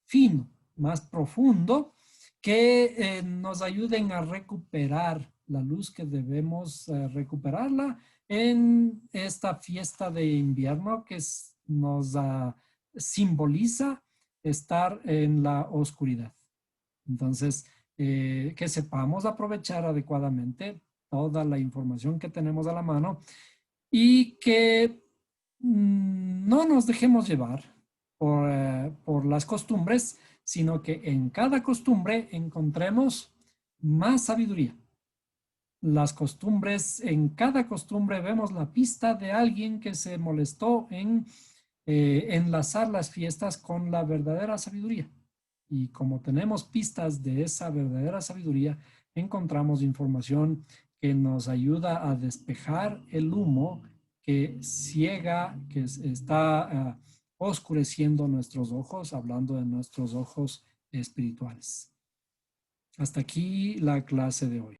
fino, más profundo, que nos ayuden a recuperar la luz que debemos recuperarla en esta fiesta de invierno que nos simboliza estar en la oscuridad. Entonces, que sepamos aprovechar adecuadamente toda la información que tenemos a la mano y que no nos dejemos llevar por las costumbres, sino que en cada costumbre encontremos más sabiduría. Las costumbres, en cada costumbre vemos la pista de alguien que se molestó en enlazar las fiestas con la verdadera sabiduría. Y como tenemos pistas de esa verdadera sabiduría, encontramos información que nos ayuda a despejar el humo que ciega, que está oscureciendo nuestros ojos, hablando de nuestros ojos espirituales. Hasta aquí la clase de hoy.